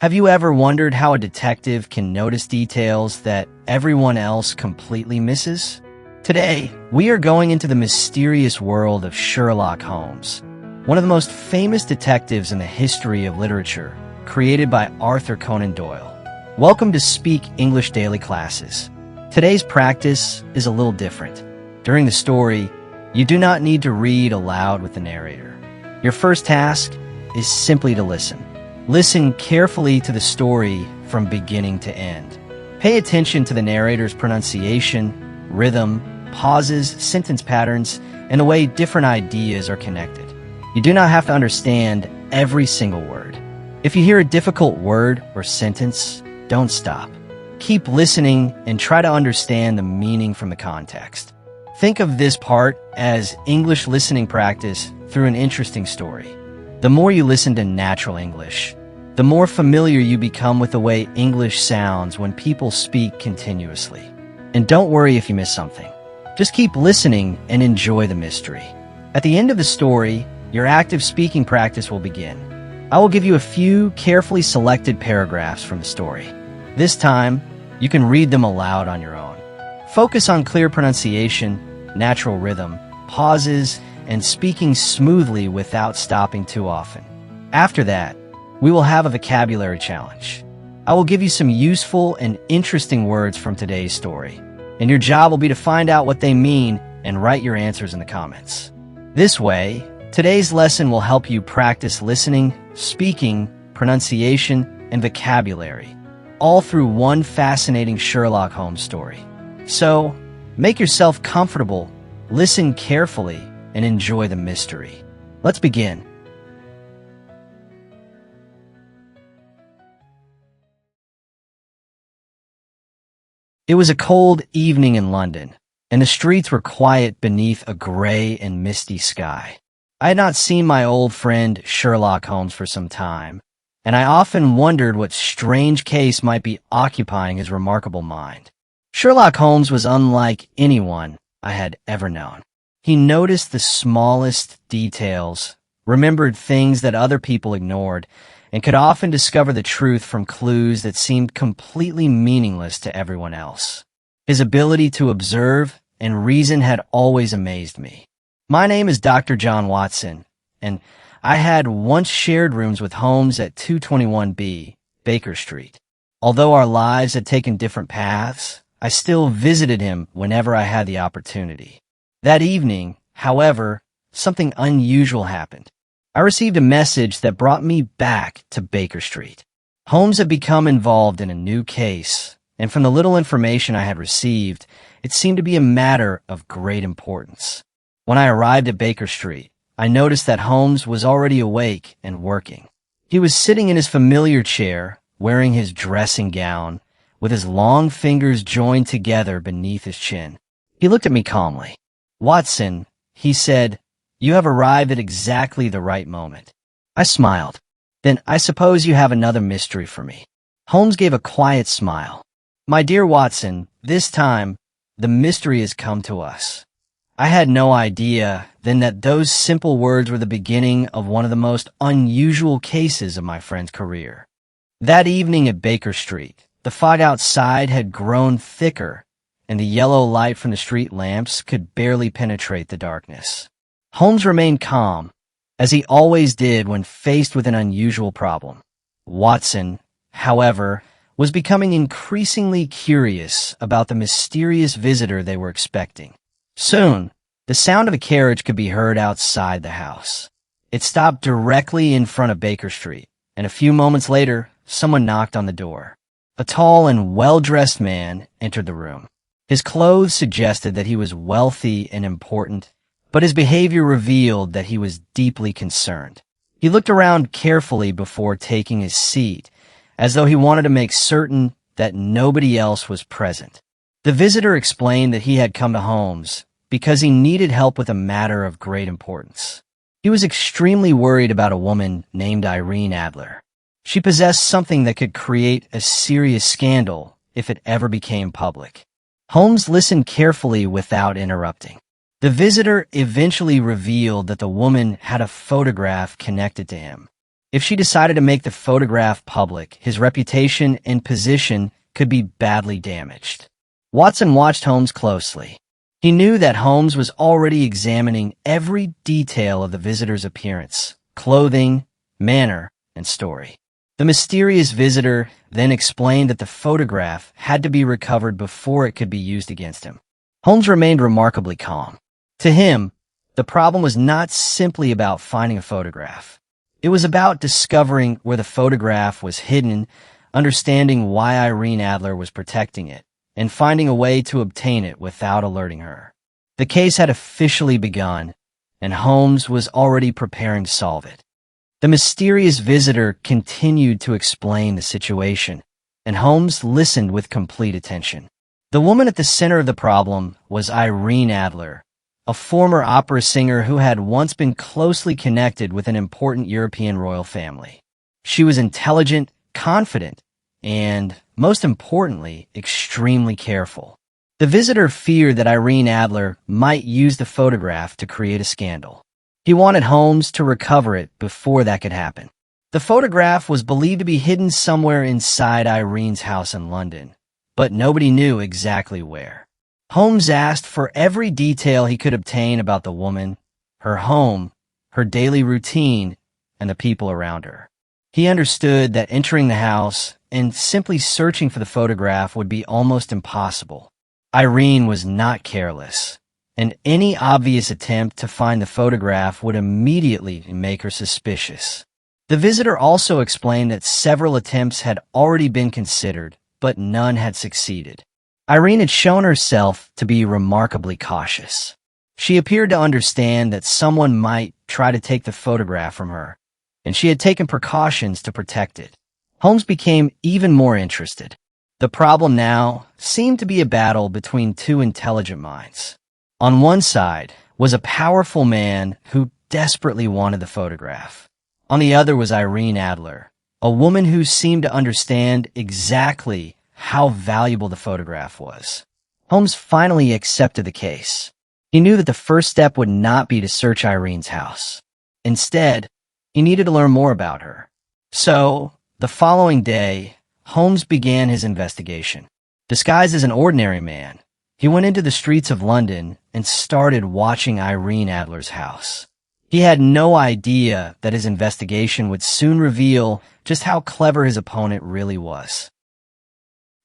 Have you ever wondered how a detective can notice details that everyone else completely misses? Today, we are going into the mysterious world of Sherlock Holmes, one of the most famous detectives in the history of literature, created by Arthur Conan Doyle. Welcome to Speak English Daily Classes. Today's practice is a little different. During the story, you do not need to read aloud with the narrator. Your first task is simply to listen. Listen carefully to the story from beginning to end. Pay attention to the narrator's pronunciation, rhythm, pauses, sentence patterns, and the way different ideas are connected. You do not have to understand every single word. If you hear a difficult word or sentence, don't stop. Keep listening and try to understand the meaning from the context. Think of this part as English listening practice through an interesting story. The more you listen to natural English, the more familiar you become with the way English sounds when people speak continuously. And don't worry if you miss something. Just keep listening and enjoy the mystery. At the end of the story, your active speaking practice will begin. I will give you a few carefully selected paragraphs from the story. This time, you can read them aloud on your own. Focus on clear pronunciation, natural rhythm, pauses, and speaking smoothly without stopping too often. After that, we will have a vocabulary challenge. I will give you some useful and interesting words from today's story, and your job will be to find out what they mean and write your answers in the comments. This way, today's lesson will help you practice listening, speaking, pronunciation, and vocabulary, all through one fascinating Sherlock Holmes story. So, make yourself comfortable, listen carefully, and enjoy the mystery. Let's begin. It was a cold evening in London, and the streets were quiet beneath a gray and misty sky. I had not seen my old friend Sherlock Holmes for some time, and I often wondered what strange case might be occupying his remarkable mind. Sherlock Holmes was unlike anyone I had ever known. He noticed the smallest details, remembered things that other people ignored, and could often discover the truth from clues that seemed completely meaningless to everyone else. His ability to observe and reason had always amazed me. My name is Dr. John Watson, and I had once shared rooms with Holmes at 221B, Baker Street. Although our lives had taken different paths, I still visited him whenever I had the opportunity. That evening, however, something unusual happened. I received a message that brought me back to Baker Street. Holmes had become involved in a new case, and from the little information I had received, it seemed to be a matter of great importance. When I arrived at Baker Street, I noticed that Holmes was already awake and working. He was sitting in his familiar chair, wearing his dressing gown, with his long fingers joined together beneath his chin. He looked at me calmly. "Watson," he said, "you have arrived at exactly the right moment." I smiled. "Then I suppose you have another mystery for me." Holmes gave a quiet smile. "My dear Watson, this time, the mystery has come to us." I had no idea then that those simple words were the beginning of one of the most unusual cases of my friend's career. That evening at Baker Street, the fog outside had grown thicker, and the yellow light from the street lamps could barely penetrate the darkness. Holmes remained calm, as he always did when faced with an unusual problem. Watson, however, was becoming increasingly curious about the mysterious visitor they were expecting. Soon, the sound of a carriage could be heard outside the house. It stopped directly in front of Baker Street, and a few moments later, someone knocked on the door. A tall and well-dressed man entered the room. His clothes suggested that he was wealthy and important, but his behavior revealed that he was deeply concerned. He looked around carefully before taking his seat, as though he wanted to make certain that nobody else was present. The visitor explained that he had come to Holmes because he needed help with a matter of great importance. He was extremely worried about a woman named Irene Adler. She possessed something that could create a serious scandal if it ever became public. Holmes listened carefully without interrupting. The visitor eventually revealed that the woman had a photograph connected to him. If she decided to make the photograph public, his reputation and position could be badly damaged. Watson watched Holmes closely. He knew that Holmes was already examining every detail of the visitor's appearance, clothing, manner, and story. The mysterious visitor then explained that the photograph had to be recovered before it could be used against him. Holmes remained remarkably calm. To him, the problem was not simply about finding a photograph. It was about discovering where the photograph was hidden, understanding why Irene Adler was protecting it, and finding a way to obtain it without alerting her. The case had officially begun, and Holmes was already preparing to solve it. The mysterious visitor continued to explain the situation, and Holmes listened with complete attention. The woman at the center of the problem was Irene Adler, a former opera singer who had once been closely connected with an important European royal family. She was intelligent, confident, and, most importantly, extremely careful. The visitor feared that Irene Adler might use the photograph to create a scandal. He wanted Holmes to recover it before that could happen. The photograph was believed to be hidden somewhere inside Irene's house in London, but nobody knew exactly where. Holmes asked for every detail he could obtain about the woman, her home, her daily routine, and the people around her. He understood that entering the house and simply searching for the photograph would be almost impossible. Irene was not careless, and any obvious attempt to find the photograph would immediately make her suspicious. The visitor also explained that several attempts had already been considered, but none had succeeded. Irene had shown herself to be remarkably cautious. She appeared to understand that someone might try to take the photograph from her, and she had taken precautions to protect it. Holmes became even more interested. The problem now seemed to be a battle between two intelligent minds. On one side was a powerful man who desperately wanted the photograph. On the other was Irene Adler, a woman who seemed to understand exactly how valuable the photograph was. Holmes finally accepted the case. He knew that the first step would not be to search Irene's house. Instead, he needed to learn more about her. So, the following day, Holmes began his investigation. Disguised as an ordinary man, he went into the streets of London and started watching Irene Adler's house. He had no idea that his investigation would soon reveal just how clever his opponent really was.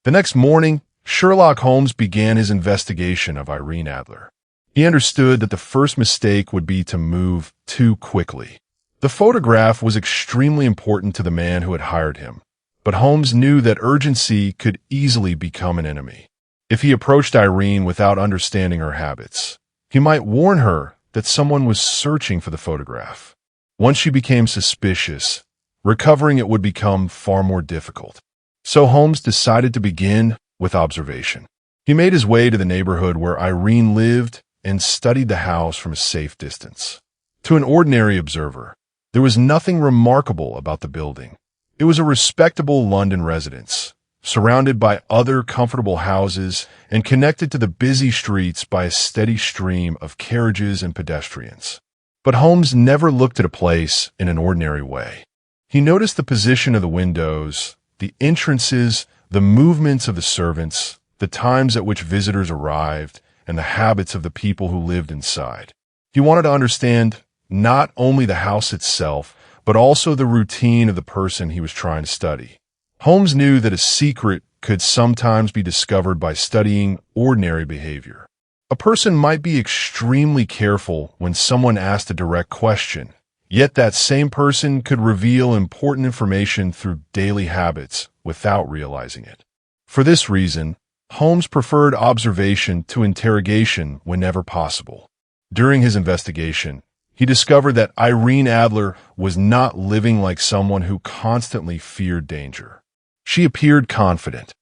The next morning, Sherlock Holmes began his investigation of Irene Adler. He understood that the first mistake would be to move too quickly. The photograph was extremely important to the man who had hired him, but Holmes knew that urgency could easily become an enemy. If he approached Irene without understanding her habits, he might warn her that someone was searching for the photograph. Once she became suspicious, recovering it would become far more difficult. So Holmes decided to begin with observation. He made his way to the neighborhood where Irene lived and studied the house from a safe distance. To an ordinary observer, there was nothing remarkable about the building. It was a respectable London residence, surrounded by other comfortable houses and connected to the busy streets by a steady stream of carriages and pedestrians. But Holmes never looked at a place in an ordinary way. He noticed the position of the windows, the entrances, the movements of the servants, the times at which visitors arrived, and the habits of the people who lived inside. He wanted to understand not only the house itself, but also the routine of the person he was trying to study. Holmes knew that a secret could sometimes be discovered by studying ordinary behavior. A person might be extremely careful when someone asked a direct question, yet that same person could reveal important information through daily habits without realizing it. For this reason, Holmes preferred observation to interrogation whenever possible. During his investigation, he discovered that Irene Adler was not living like someone who constantly feared danger. She appeared confident.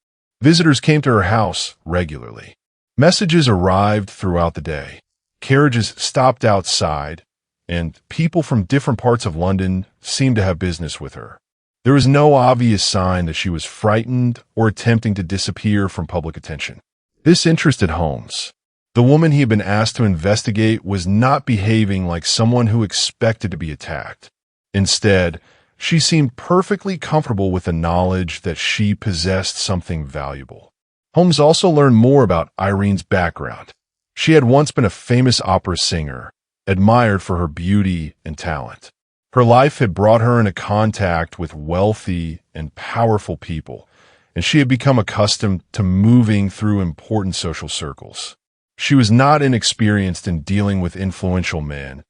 Visitors came to her house regularly. Messages arrived throughout the day. Carriages stopped outside, and people from different parts of London seemed to have business with her. There was no obvious sign that she was frightened or attempting to disappear from public attention. This interested Holmes. The woman he had been asked to investigate was not behaving like someone who expected to be attacked. Instead, She seemed perfectly comfortable with the knowledge that she possessed something valuable. Holmes also learned more about Irene's background. She had once been a famous opera singer, admired for her beauty and talent. Her life had brought her into contact with wealthy and powerful people, and she had become accustomed to moving through important social circles. She was not inexperienced in dealing with influential men,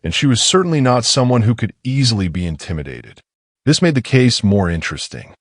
and she was certainly not someone who could easily be intimidated. This made the case more interesting.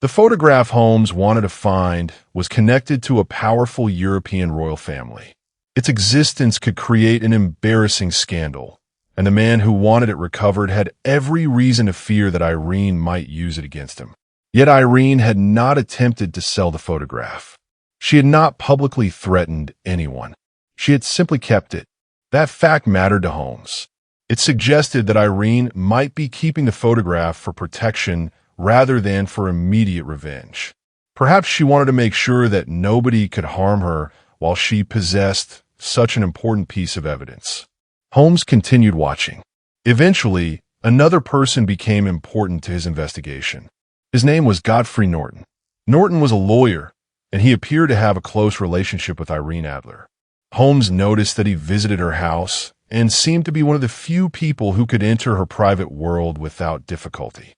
The photograph Holmes wanted to find was connected to a powerful European royal family. Its existence could create an embarrassing scandal, and the man who wanted it recovered had every reason to fear that Irene might use it against him. Yet Irene had not attempted to sell the photograph. She had not publicly threatened anyone. She had simply kept it. That fact mattered to Holmes. It suggested that Irene might be keeping the photograph for protection rather than for immediate revenge. Perhaps she wanted to make sure that nobody could harm her while she possessed such an important piece of evidence. Holmes continued watching. Eventually, another person became important to his investigation. His name was Godfrey Norton. Norton was a lawyer, and he appeared to have a close relationship with Irene Adler. Holmes noticed that he visited her house and seemed to be one of the few people who could enter her private world without difficulty.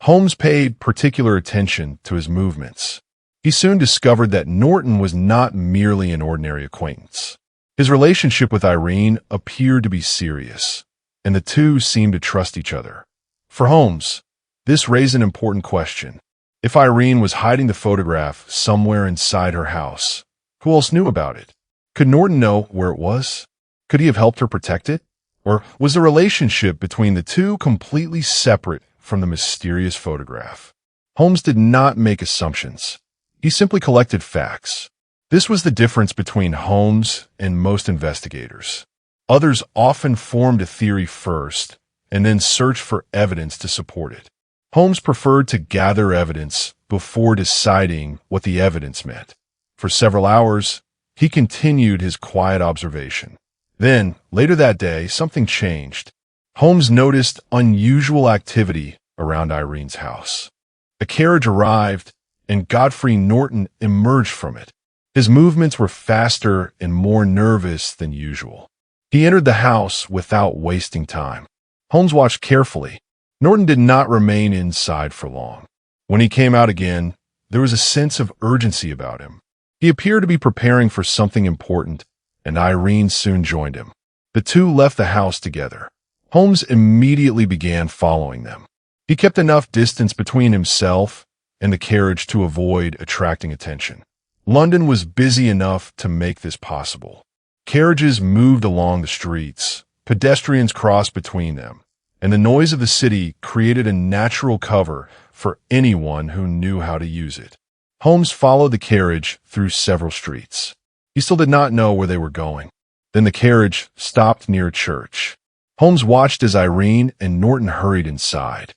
Holmes paid particular attention to his movements. He soon discovered that Norton was not merely an ordinary acquaintance. His relationship with Irene appeared to be serious, and the two seemed to trust each other. For Holmes, this raised an important question. If Irene was hiding the photograph somewhere inside her house, who else knew about it? Could Norton know where it was? Could he have helped her protect it? Or was the relationship between the two completely separate from the mysterious photograph? Holmes did not make assumptions. He simply collected facts. This was the difference between Holmes and most investigators. Others often formed a theory first and then searched for evidence to support it. Holmes preferred to gather evidence before deciding what the evidence meant. For several hours, he continued his quiet observation. Then, later that day, something changed. Holmes noticed unusual activity around Irene's house. A carriage arrived, and Godfrey Norton emerged from it. His movements were faster and more nervous than usual. He entered the house without wasting time. Holmes watched carefully. Norton did not remain inside for long. When he came out again, there was a sense of urgency about him. He appeared to be preparing for something important, and Irene soon joined him. The two left the house together. Holmes immediately began following them. He kept enough distance between himself and the carriage to avoid attracting attention. London was busy enough to make this possible. Carriages moved along the streets, pedestrians crossed between them, and the noise of the city created a natural cover for anyone who knew how to use it. Holmes followed the carriage through several streets. He still did not know where they were going. Then the carriage stopped near a church. Holmes watched as Irene and Norton hurried inside.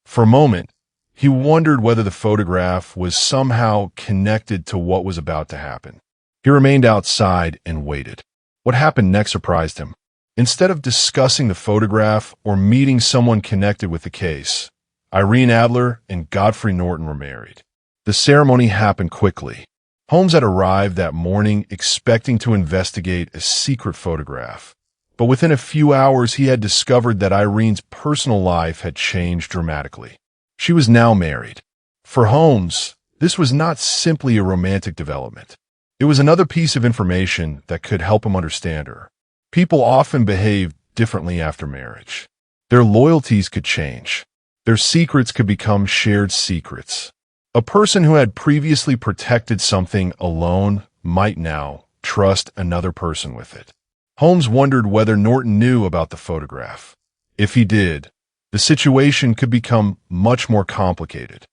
For a moment, he wondered whether the photograph was somehow connected to what was about to happen. He remained outside and waited. What happened next surprised him. Instead of discussing the photograph or meeting someone connected with the case, Irene Adler and Godfrey Norton were married. The ceremony happened quickly. Holmes had arrived that morning expecting to investigate a secret photograph, but within a few hours he had discovered that Irene's personal life had changed dramatically. She was now married. For Holmes, this was not simply a romantic development. It was another piece of information that could help him understand her. People often behave differently after marriage. Their loyalties could change. Their secrets could become shared secrets. A person who had previously protected something alone might now trust another person with it. Holmes wondered whether Norton knew about the photograph. If he did, the situation could become much more complicated.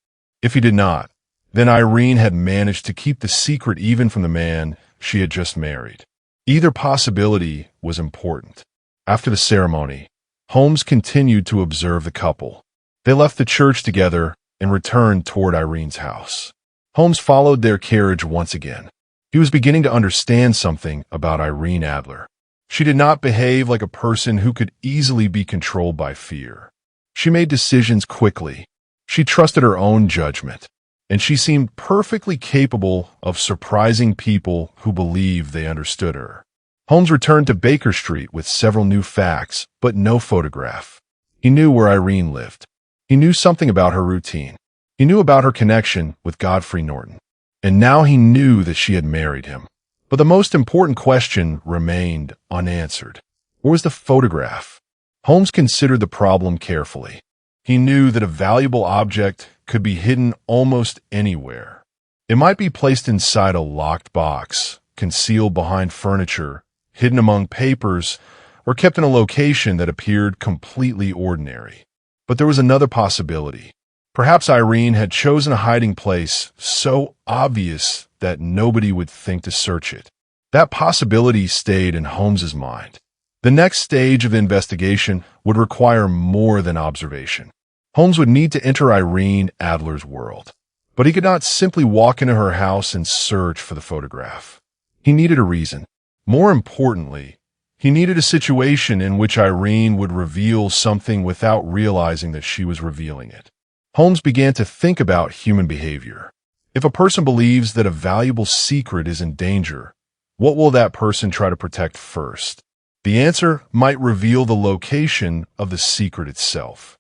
If he did not, then Irene had managed to keep the secret even from the man she had just married. Either possibility was important. After the ceremony, Holmes continued to observe the couple. They left the church together and returned toward Irene's house. Holmes followed their carriage once again. He was beginning to understand something about Irene Adler. She did not behave like a person who could easily be controlled by fear. She made decisions quickly. She trusted her own judgment, and she seemed perfectly capable of surprising people who believed they understood her. Holmes returned to Baker Street with several new facts, but no photograph. He knew where Irene lived. He knew something about her routine. He knew about her connection with Godfrey Norton. And now he knew that she had married him. But the most important question remained unanswered. Where was the photograph? Holmes considered the problem carefully. He knew that a valuable object could be hidden almost anywhere. It might be placed inside a locked box, concealed behind furniture, hidden among papers, or kept in a location that appeared completely ordinary. But there was another possibility. Perhaps Irene had chosen a hiding place so obvious that nobody would think to search it. That possibility stayed in Holmes's mind. The next stage of the investigation would require more than observation. Holmes would need to enter Irene Adler's world. But he could not simply walk into her house and search for the photograph. He needed a reason. More importantly, he needed a situation in which Irene would reveal something without realizing that she was revealing it. Holmes began to think about human behavior. If a person believes that a valuable secret is in danger, what will that person try to protect first? The answer might reveal the location of the secret itself.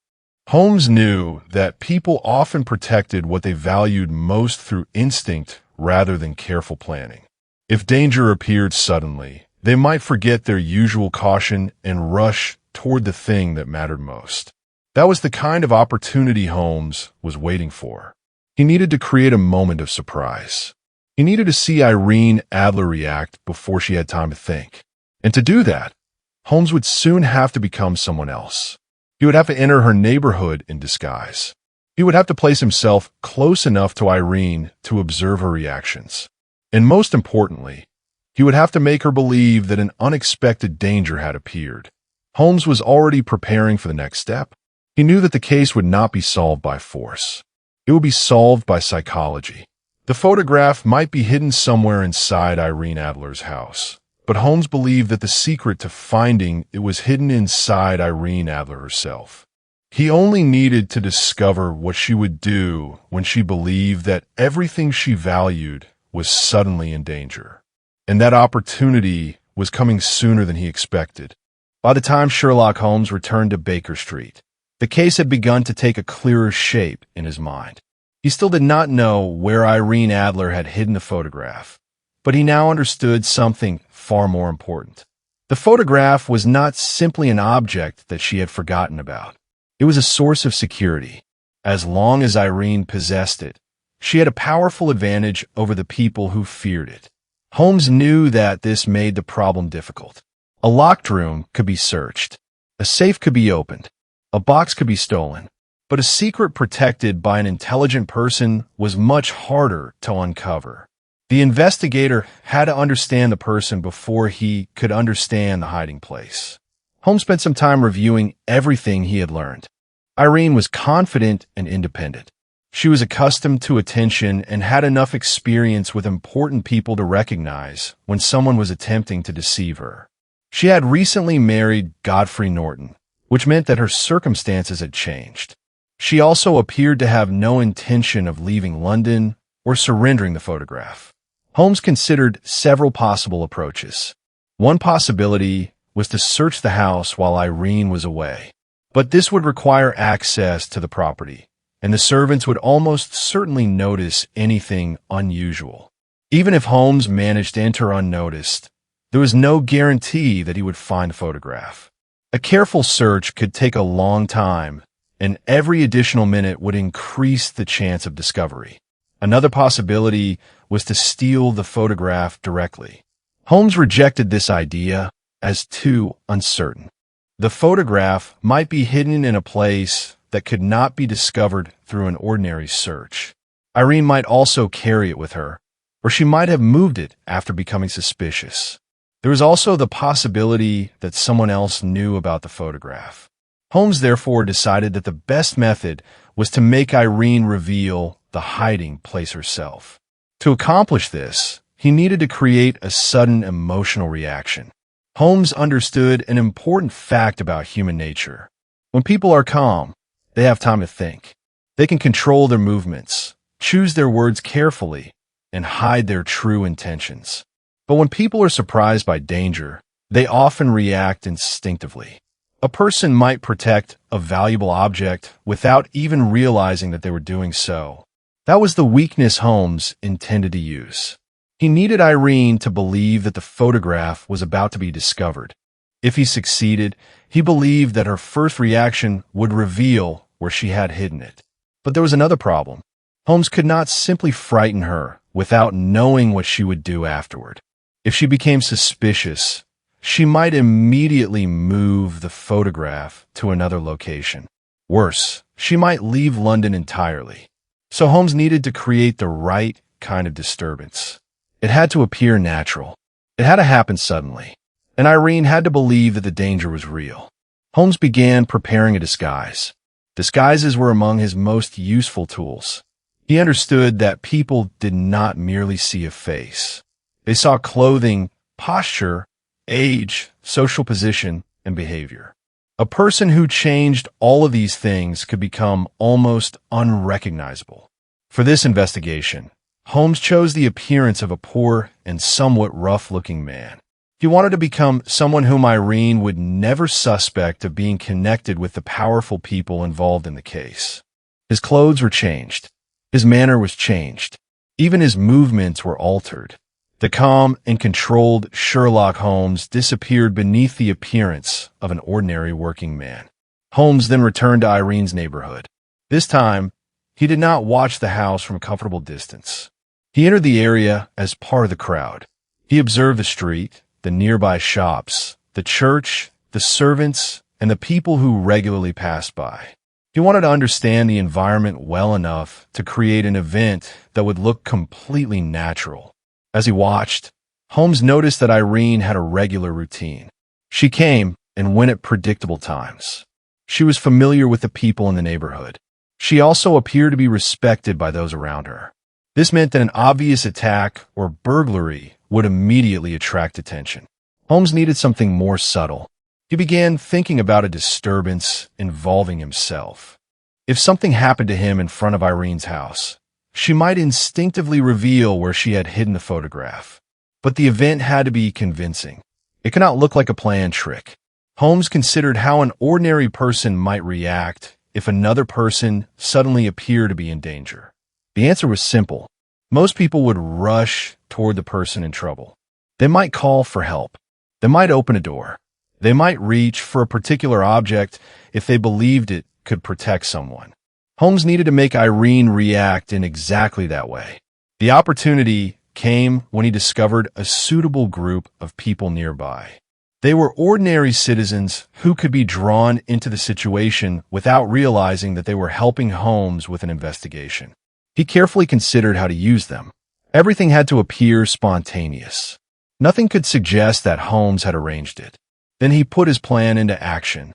Holmes knew that people often protected what they valued most through instinct rather than careful planning. If danger appeared suddenly, they might forget their usual caution and rush toward the thing that mattered most. That was the kind of opportunity Holmes was waiting for. He needed to create a moment of surprise. He needed to see Irene Adler react before she had time to think. And to do that, Holmes would soon have to become someone else. He would have to enter her neighborhood in disguise. He would have to place himself close enough to Irene to observe her reactions. And most importantly, he would have to make her believe that an unexpected danger had appeared. Holmes was already preparing for the next step. He knew that the case would not be solved by force. It would be solved by psychology. The photograph might be hidden somewhere inside Irene Adler's house. But Holmes believed that the secret to finding it was hidden inside Irene Adler herself. He only needed to discover what she would do when she believed that everything she valued was suddenly in danger. And that opportunity was coming sooner than he expected. By the time Sherlock Holmes returned to Baker Street, the case had begun to take a clearer shape in his mind. He still did not know where Irene Adler had hidden the photograph, but he now understood something far more important. The photograph was not simply an object that she had forgotten about. It was a source of security. As long as Irene possessed it, she had a powerful advantage over the people who feared it. Holmes knew that this made the problem difficult. A locked room could be searched. A safe could be opened. A box could be stolen. But a secret protected by an intelligent person was much harder to uncover. The investigator had to understand the person before he could understand the hiding place. Holmes spent some time reviewing everything he had learned. Irene was confident and independent. She was accustomed to attention and had enough experience with important people to recognize when someone was attempting to deceive her. She had recently married Godfrey Norton, which meant that her circumstances had changed. She also appeared to have no intention of leaving London or surrendering the photograph. Holmes considered several possible approaches. One possibility was to search the house while Irene was away. But this would require access to the property, and the servants would almost certainly notice anything unusual. Even if Holmes managed to enter unnoticed, there was no guarantee that he would find the photograph. A careful search could take a long time, and every additional minute would increase the chance of discovery. Another possibility was to steal the photograph directly. Holmes rejected this idea as too uncertain. The photograph might be hidden in a place that could not be discovered through an ordinary search. Irene might also carry it with her, or she might have moved it after becoming suspicious. There was also the possibility that someone else knew about the photograph. Holmes therefore decided that the best method was to make Irene reveal the hiding place herself. To accomplish this, he needed to create a sudden emotional reaction. Holmes understood an important fact about human nature. When people are calm, They have time to think. They can control their movements, choose their words carefully, and hide their true intentions. But when people are surprised by danger, they often react instinctively. A person might protect a valuable object without even realizing that they were doing so. That was the weakness Holmes intended to use. He needed Irene to believe that the photograph was about to be discovered. If he succeeded, he believed that her first reaction would reveal where she had hidden it. But there was another problem. Holmes could not simply frighten her without knowing what she would do afterward. If she became suspicious, she might immediately move the photograph to another location. Worse, she might leave London entirely. So Holmes needed to create the right kind of disturbance. It had to appear natural. It had to happen suddenly. And Irene had to believe that the danger was real. Holmes began preparing a disguise. Disguises were among his most useful tools. He understood that people did not merely see a face. They saw clothing, posture, age, social position, and behavior. A person who changed all of these things could become almost unrecognizable. For this investigation, Holmes chose the appearance of a poor and somewhat rough-looking man. He wanted to become someone whom Irene would never suspect of being connected with the powerful people involved in the case. His clothes were changed. His manner was changed. Even his movements were altered. The calm and controlled Sherlock Holmes disappeared beneath the appearance of an ordinary working man. Holmes then returned to Irene's neighborhood. This time, he did not watch the house from a comfortable distance. He entered the area as part of the crowd. He observed the street, the nearby shops, the church, the servants, and the people who regularly passed by. He wanted to understand the environment well enough to create an event that would look completely natural. As he watched, Holmes noticed that Irene had a regular routine. She came and went at predictable times. She was familiar with the people in the neighborhood. She also appeared to be respected by those around her. This meant that an obvious attack or burglary would immediately attract attention. Holmes needed something more subtle. He began thinking about a disturbance involving himself. If something happened to him in front of Irene's house, she might instinctively reveal where she had hidden the photograph. But the event had to be convincing. It could not look like a planned trick. Holmes considered how an ordinary person might react if another person suddenly appeared to be in danger. The answer was simple. Most people would rush toward the person in trouble. They might call for help. They might open a door. They might reach for a particular object if they believed it could protect someone. Holmes needed to make Irene react in exactly that way. The opportunity came when he discovered a suitable group of people nearby. They were ordinary citizens who could be drawn into the situation without realizing that they were helping Holmes with an investigation. He carefully considered how to use them. Everything had to appear spontaneous. Nothing could suggest that Holmes had arranged it. Then he put his plan into action.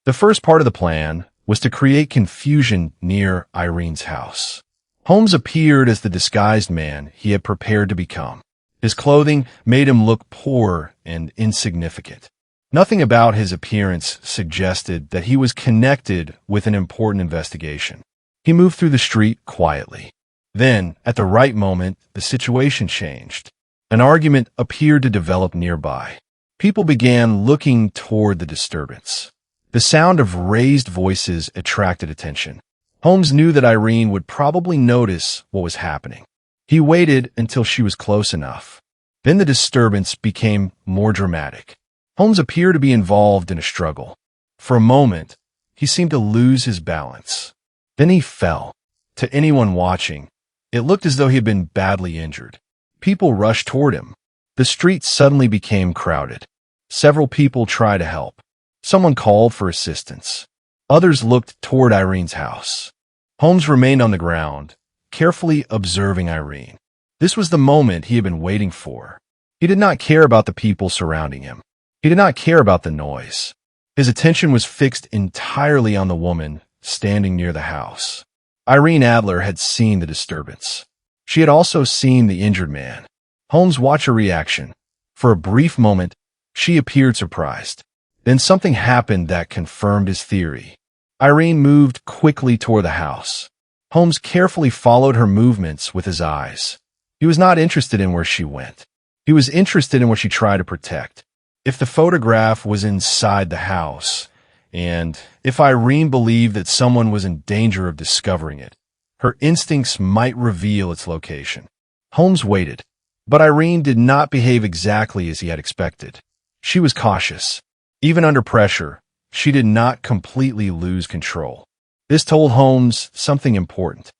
The first part of the plan was to create confusion near Irene's house. Holmes appeared as the disguised man he had prepared to become. His clothing made him look poor and insignificant. Nothing about his appearance suggested that he was connected with an important investigation. He moved through the street quietly. Then, at the right moment, the situation changed. An argument appeared to develop nearby. People began looking toward the disturbance. The sound of raised voices attracted attention. Holmes knew that Irene would probably notice what was happening. He waited until she was close enough. Then the disturbance became more dramatic. Holmes appeared to be involved in a struggle. For a moment, he seemed to lose his balance. Then he fell. To anyone watching, it looked as though he had been badly injured. People rushed toward him. The street suddenly became crowded. Several people tried to help. Someone called for assistance. Others looked toward Irene's house. Holmes remained on the ground, carefully observing Irene. This was the moment he had been waiting for. He did not care about the people surrounding him. He did not care about the noise. His attention was fixed entirely on the woman standing near the house. Irene Adler had seen the disturbance. She had also seen the injured man. Holmes watched her reaction. For a brief moment, she appeared surprised. Then something happened that confirmed his theory. Irene moved quickly toward the house. Holmes carefully followed her movements with his eyes. He was not interested in where she went. He was interested in what she tried to protect. If the photograph was inside the house, and if Irene believed that someone was in danger of discovering it, her instincts might reveal its location. Holmes waited, but Irene did not behave exactly as he had expected. She was cautious. Even under pressure, she did not completely lose control. This told Holmes something important.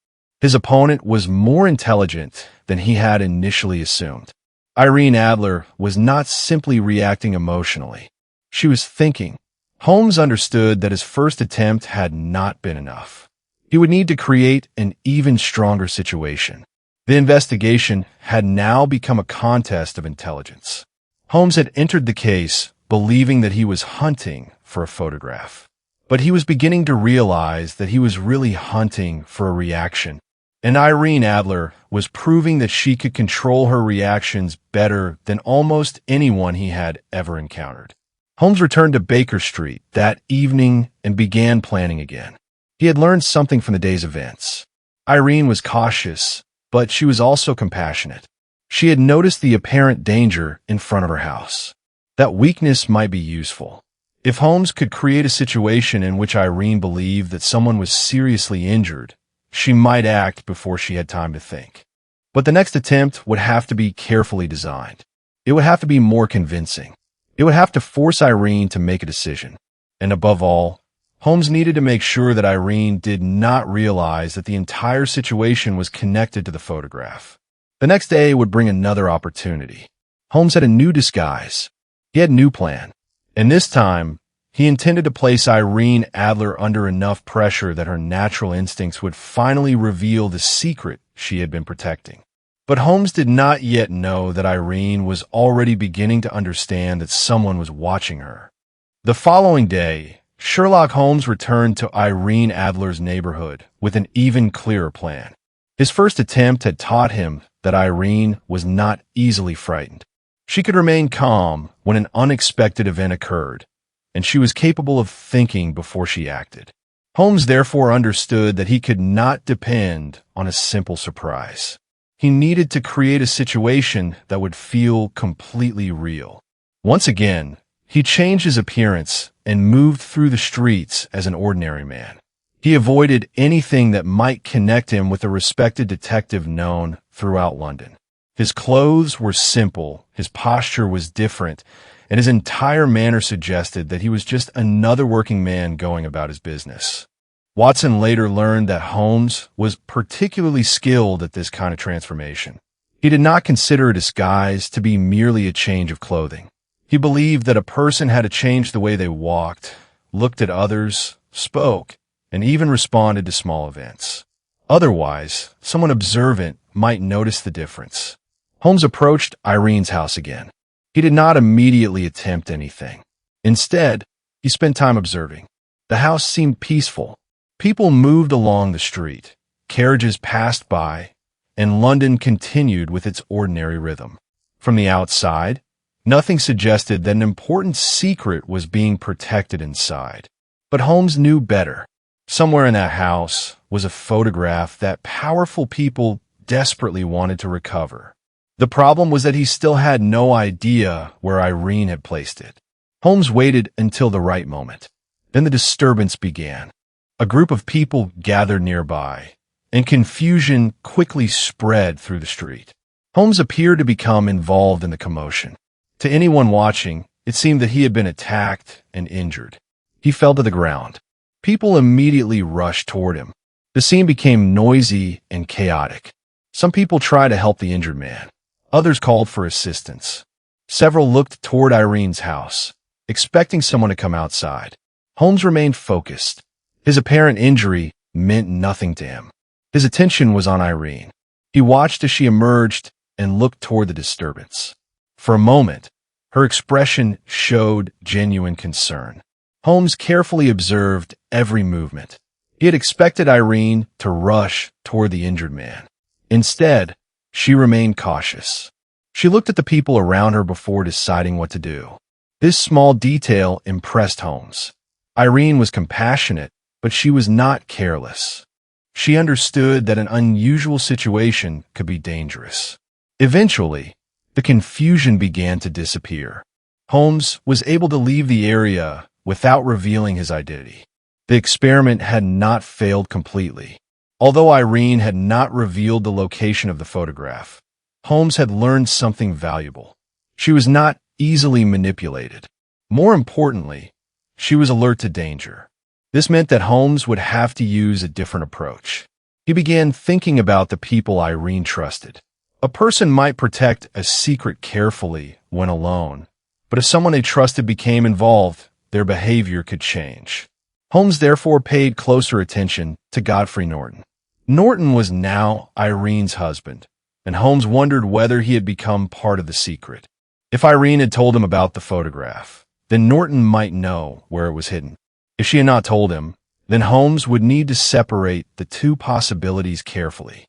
His opponent was more intelligent than he had initially assumed. Irene Adler was not simply reacting emotionally. She was thinking. Holmes understood that his first attempt had not been enough. He would need to create an even stronger situation. The investigation had now become a contest of intelligence. Holmes had entered the case believing that he was hunting for a photograph. But he was beginning to realize that he was really hunting for a reaction. And Irene Adler was proving that she could control her reactions better than almost anyone he had ever encountered. Holmes returned to Baker Street that evening and began planning again. He had learned something from the day's events. Irene was cautious, but she was also compassionate. She had noticed the apparent danger in front of her house. That weakness might be useful. If Holmes could create a situation in which Irene believed that someone was seriously injured, she might act before she had time to think. But the next attempt would have to be carefully designed. It would have to be more convincing. It would have to force Irene to make a decision. And above all, Holmes needed to make sure that Irene did not realize that the entire situation was connected to the photograph. The next day would bring another opportunity. Holmes had a new disguise. He had a new plan. And this time, he intended to place Irene Adler under enough pressure that her natural instincts would finally reveal the secret she had been protecting. But Holmes did not yet know that Irene was already beginning to understand that someone was watching her. The following day, Sherlock Holmes returned to Irene Adler's neighborhood with an even clearer plan. His first attempt had taught him that Irene was not easily frightened. She could remain calm when an unexpected event occurred, and she was capable of thinking before she acted. Holmes therefore understood that he could not depend on a simple surprise. He needed to create a situation that would feel completely real. Once again, he changed his appearance and moved through the streets as an ordinary man. He avoided anything that might connect him with a respected detective known throughout London. His clothes were simple, his posture was different, and his entire manner suggested that he was just another working man going about his business. Watson later learned that Holmes was particularly skilled at this kind of transformation. He did not consider a disguise to be merely a change of clothing. He believed that a person had to change the way they walked, looked at others, spoke, and even responded to small events. Otherwise, someone observant might notice the difference. Holmes approached Irene's house again. He did not immediately attempt anything. Instead, he spent time observing. The house seemed peaceful. People moved along the street. Carriages passed by, and London continued with its ordinary rhythm. From the outside, nothing suggested that an important secret was being protected inside. But Holmes knew better. Somewhere in that house was a photograph that powerful people desperately wanted to recover. The problem was that he still had no idea where Irene had placed it. Holmes waited until the right moment. Then the disturbance began. A group of people gathered nearby, and confusion quickly spread through the street. Holmes appeared to become involved in the commotion. To anyone watching, it seemed that he had been attacked and injured. He fell to the ground. People immediately rushed toward him. The scene became noisy and chaotic. Some people tried to help the injured man. Others called for assistance. Several looked toward Irene's house, expecting someone to come outside. Holmes remained focused. His apparent injury meant nothing to him. His attention was on Irene. He watched as she emerged and looked toward the disturbance. For a moment, her expression showed genuine concern. Holmes carefully observed every movement. He had expected Irene to rush toward the injured man. Instead, she remained cautious. She looked at the people around her before deciding what to do. This small detail impressed Holmes. Irene was compassionate, but she was not careless. She understood that an unusual situation could be dangerous. Eventually, the confusion began to disappear. Holmes was able to leave the area without revealing his identity. The experiment had not failed completely. Although Irene had not revealed the location of the photograph, Holmes had learned something valuable. She was not easily manipulated. More importantly, she was alert to danger. This meant that Holmes would have to use a different approach. He began thinking about the people Irene trusted. A person might protect a secret carefully when alone, but if someone they trusted became involved, their behavior could change. Holmes therefore paid closer attention to Godfrey Norton. Norton was now Irene's husband, and Holmes wondered whether he had become part of the secret. If Irene had told him about the photograph, then Norton might know where it was hidden. If she had not told him, then Holmes would need to separate the two possibilities carefully.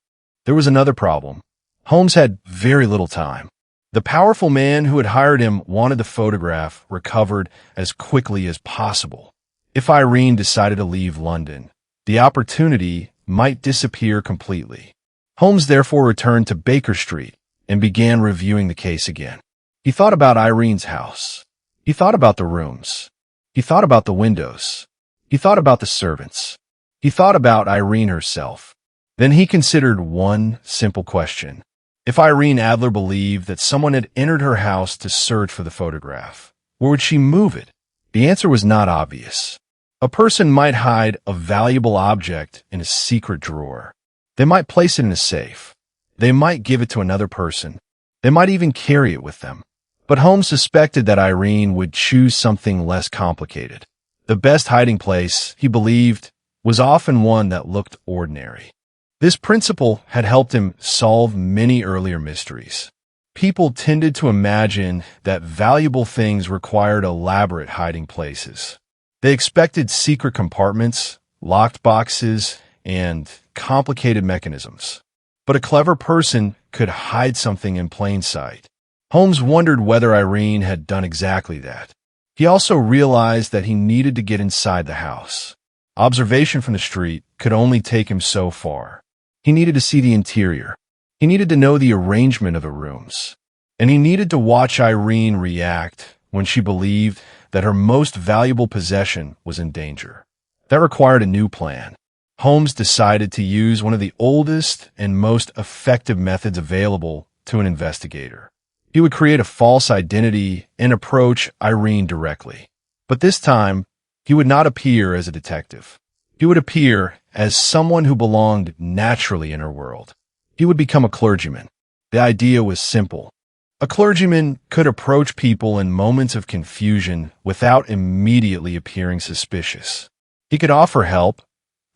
There was another problem. Holmes had very little time. The powerful man who had hired him wanted the photograph recovered as quickly as possible. If Irene decided to leave London, the opportunity might disappear completely. Holmes therefore returned to Baker Street and began reviewing the case again. He thought about Irene's house. He thought about the rooms. He thought about the windows. He thought about the servants. He thought about Irene herself. Then he considered one simple question. If Irene Adler believed that someone had entered her house to search for the photograph, where would she move it? The answer was not obvious. A person might hide a valuable object in a secret drawer. They might place it in a safe. They might give it to another person. They might even carry it with them. But Holmes suspected that Irene would choose something less complicated. The best hiding place, he believed, was often one that looked ordinary. This principle had helped him solve many earlier mysteries. People tended to imagine that valuable things required elaborate hiding places. They expected secret compartments, locked boxes, and complicated mechanisms. But a clever person could hide something in plain sight. Holmes wondered whether Irene had done exactly that. He also realized that he needed to get inside the house. Observation from the street could only take him so far. He needed to see the interior. He needed to know the arrangement of the rooms. And he needed to watch Irene react when she believed that her most valuable possession was in danger. That required a new plan. Holmes decided to use one of the oldest and most effective methods available to an investigator. He would create a false identity and approach Irene directly. But this time, he would not appear as a detective. He would appear as someone who belonged naturally in her world. He would become a clergyman. The idea was simple. A clergyman could approach people in moments of confusion without immediately appearing suspicious. He could offer help,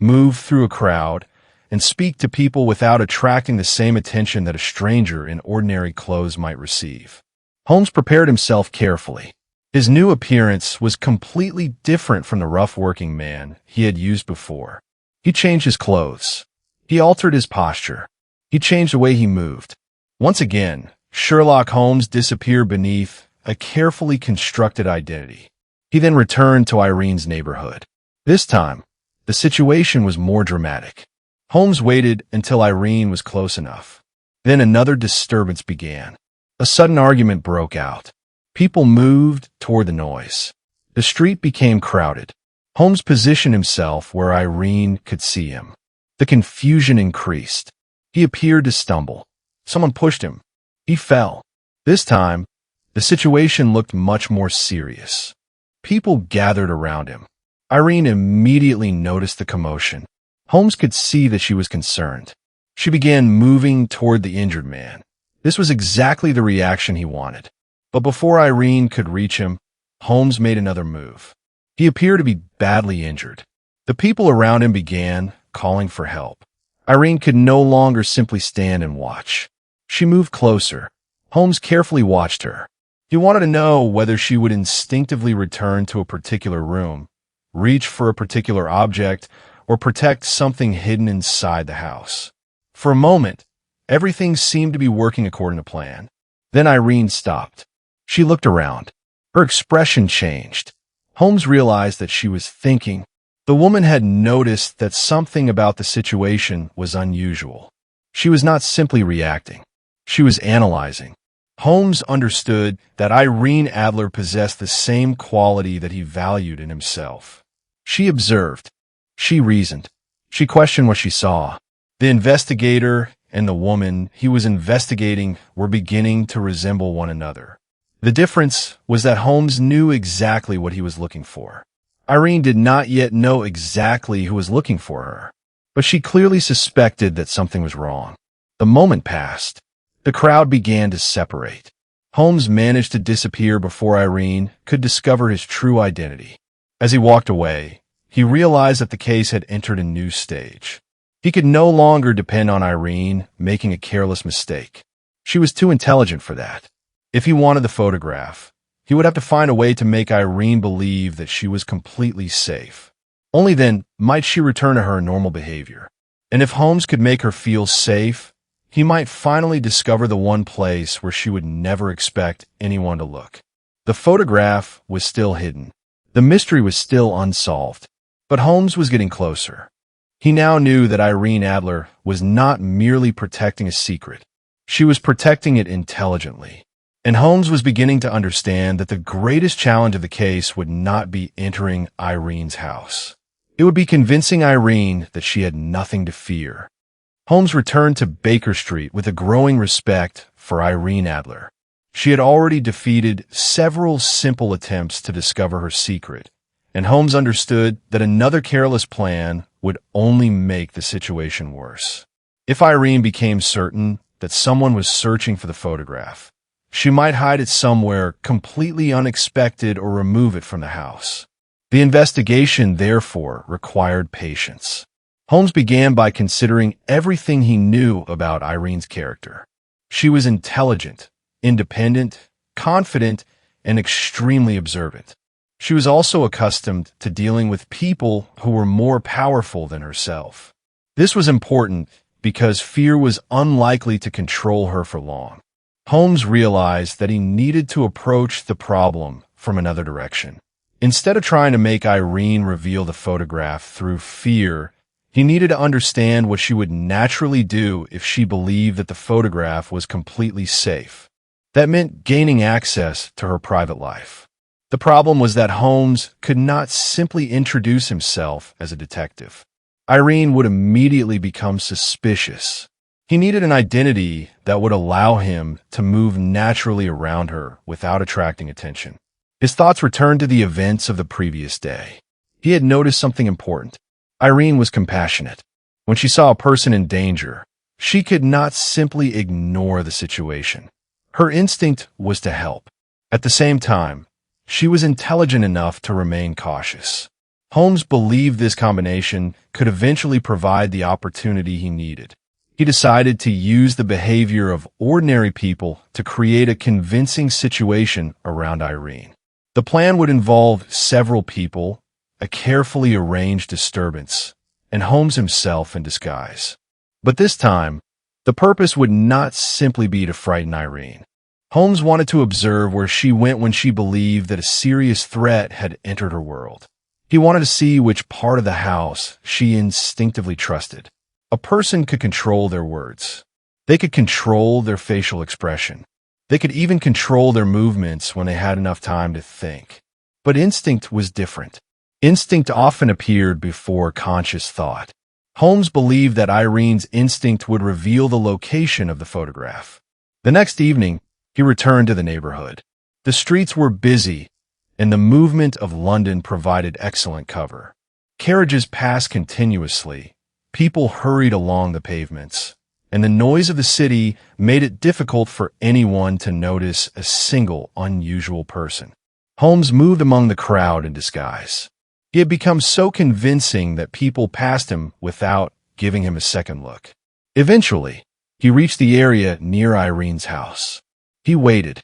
move through a crowd, and speak to people without attracting the same attention that a stranger in ordinary clothes might receive. Holmes prepared himself carefully. His new appearance was completely different from the rough working man he had used before. He changed his clothes. He altered his posture. He changed the way he moved. Once again, Sherlock Holmes disappeared beneath a carefully constructed identity. He then returned to Irene's neighborhood. This time, the situation was more dramatic. Holmes waited until Irene was close enough. Then another disturbance began. A sudden argument broke out. People moved toward the noise. The street became crowded. Holmes positioned himself where Irene could see him. The confusion increased. He appeared to stumble. Someone pushed him. He fell. This time, the situation looked much more serious. People gathered around him. Irene immediately noticed the commotion. Holmes could see that she was concerned. She began moving toward the injured man. This was exactly the reaction he wanted. But before Irene could reach him, Holmes made another move. He appeared to be badly injured. The people around him began calling for help. Irene could no longer simply stand and watch. She moved closer. Holmes carefully watched her. He wanted to know whether she would instinctively return to a particular room, reach for a particular object, or protect something hidden inside the house. For a moment, everything seemed to be working according to plan. Then Irene stopped. She looked around. Her expression changed. Holmes realized that she was thinking. The woman had noticed that something about the situation was unusual. She was not simply reacting. She was analyzing. Holmes understood that Irene Adler possessed the same quality that he valued in himself. She observed. She reasoned. She questioned what she saw. The investigator and the woman he was investigating were beginning to resemble one another. The difference was that Holmes knew exactly what he was looking for. Irene did not yet know exactly who was looking for her, but she clearly suspected that something was wrong. The moment passed. The crowd began to separate. Holmes managed to disappear before Irene could discover his true identity. As he walked away, he realized that the case had entered a new stage. He could no longer depend on Irene making a careless mistake. She was too intelligent for that. If he wanted the photograph, he would have to find a way to make Irene believe that she was completely safe. Only then might she return to her normal behavior. And if Holmes could make her feel safe, he might finally discover the one place where she would never expect anyone to look. The photograph was still hidden. The mystery was still unsolved. But Holmes was getting closer. He now knew that Irene Adler was not merely protecting a secret. She was protecting it intelligently. And Holmes was beginning to understand that the greatest challenge of the case would not be entering Irene's house. It would be convincing Irene that she had nothing to fear. Holmes returned to Baker Street with a growing respect for Irene Adler. She had already defeated several simple attempts to discover her secret, and Holmes understood that another careless plan would only make the situation worse. If Irene became certain that someone was searching for the photograph, she might hide it somewhere completely unexpected or remove it from the house. The investigation, therefore, required patience. Holmes began by considering everything he knew about Irene's character. She was intelligent, independent, confident, and extremely observant. She was also accustomed to dealing with people who were more powerful than herself. This was important because fear was unlikely to control her for long. Holmes realized that he needed to approach the problem from another direction. Instead of trying to make Irene reveal the photograph through fear, he needed to understand what she would naturally do if she believed that the photograph was completely safe. That meant gaining access to her private life. The problem was that Holmes could not simply introduce himself as a detective. Irene would immediately become suspicious. He needed an identity that would allow him to move naturally around her without attracting attention. His thoughts returned to the events of the previous day. He had noticed something important. Irene was compassionate. When she saw a person in danger, she could not simply ignore the situation. Her instinct was to help. At the same time, she was intelligent enough to remain cautious. Holmes believed this combination could eventually provide the opportunity he needed. He decided to use the behavior of ordinary people to create a convincing situation around Irene. The plan would involve several people, a carefully arranged disturbance, and Holmes himself in disguise. But this time, the purpose would not simply be to frighten Irene. Holmes wanted to observe where she went when she believed that a serious threat had entered her world. He wanted to see which part of the house she instinctively trusted. A person could control their words. They could control their facial expression. They could even control their movements when they had enough time to think. But instinct was different. Instinct often appeared before conscious thought. Holmes believed that Irene's instinct would reveal the location of the photograph. The next evening, he returned to the neighborhood. The streets were busy, and the movement of London provided excellent cover. Carriages passed continuously. People hurried along the pavements, and the noise of the city made it difficult for anyone to notice a single unusual person. Holmes moved among the crowd in disguise. He had become so convincing that people passed him without giving him a second look. Eventually, he reached the area near Irene's house. He waited.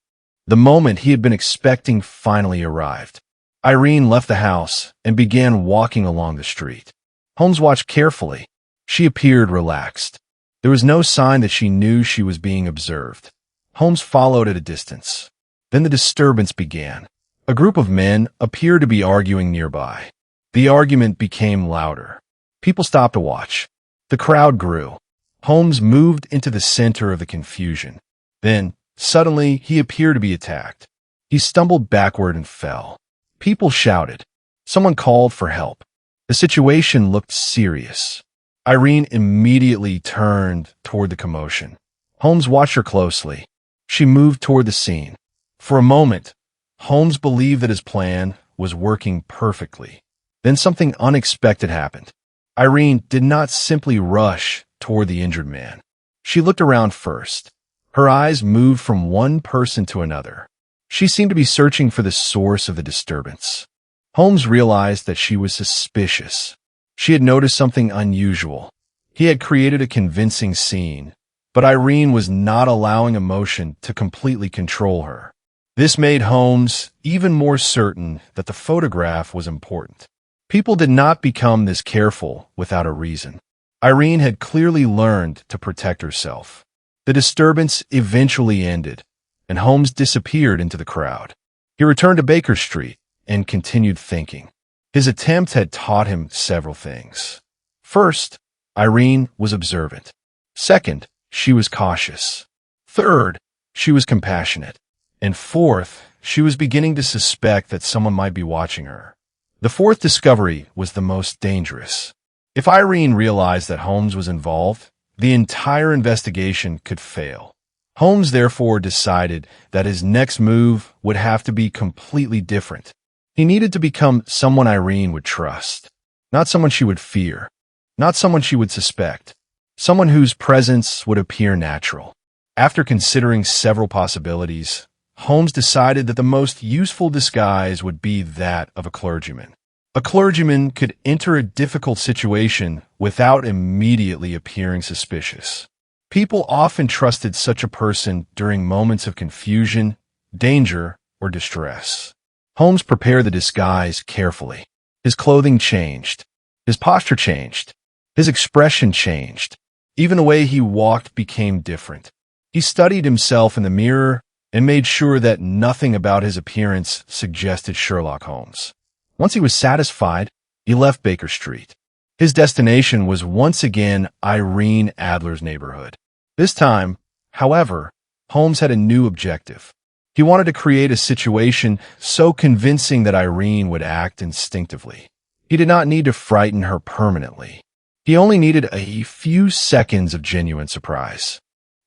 The moment he had been expecting finally arrived. Irene left the house and began walking along the street. Holmes watched carefully. She appeared relaxed. There was no sign that she knew she was being observed. Holmes followed at a distance. Then the disturbance began. A group of men appeared to be arguing nearby. The argument became louder. People stopped to watch. The crowd grew. Holmes moved into the center of the confusion. Then, suddenly, he appeared to be attacked. He stumbled backward and fell. People shouted. Someone called for help. The situation looked serious. Irene immediately turned toward the commotion. Holmes watched her closely. She moved toward the scene. For a moment, Holmes believed that his plan was working perfectly. Then something unexpected happened. Irene did not simply rush toward the injured man. She looked around first. Her eyes moved from one person to another. She seemed to be searching for the source of the disturbance. Holmes realized that she was suspicious. She had noticed something unusual. He had created a convincing scene, but Irene was not allowing emotion to completely control her. This made Holmes even more certain that the photograph was important. People did not become this careful without a reason. Irene had clearly learned to protect herself. The disturbance eventually ended, and Holmes disappeared into the crowd. He returned to Baker Street and continued thinking. His attempt had taught him several things. First, Irene was observant. Second, she was cautious. Third, she was compassionate. And fourth, she was beginning to suspect that someone might be watching her. The fourth discovery was the most dangerous. If Irene realized that Holmes was involved, the entire investigation could fail. Holmes therefore decided that his next move would have to be completely different. He needed to become someone Irene would trust, not someone she would fear, not someone she would suspect, someone whose presence would appear natural. After considering several possibilities, Holmes decided that the most useful disguise would be that of a clergyman. A clergyman could enter a difficult situation without immediately appearing suspicious. People often trusted such a person during moments of confusion, danger, or distress. Holmes prepared the disguise carefully. His clothing changed. His posture changed. His expression changed. Even the way he walked became different. He studied himself in the mirror and made sure that nothing about his appearance suggested Sherlock Holmes. Once he was satisfied, he left Baker Street. His destination was once again Irene Adler's neighborhood. This time, however, Holmes had a new objective. He wanted to create a situation so convincing that Irene would act instinctively. He did not need to frighten her permanently. He only needed a few seconds of genuine surprise.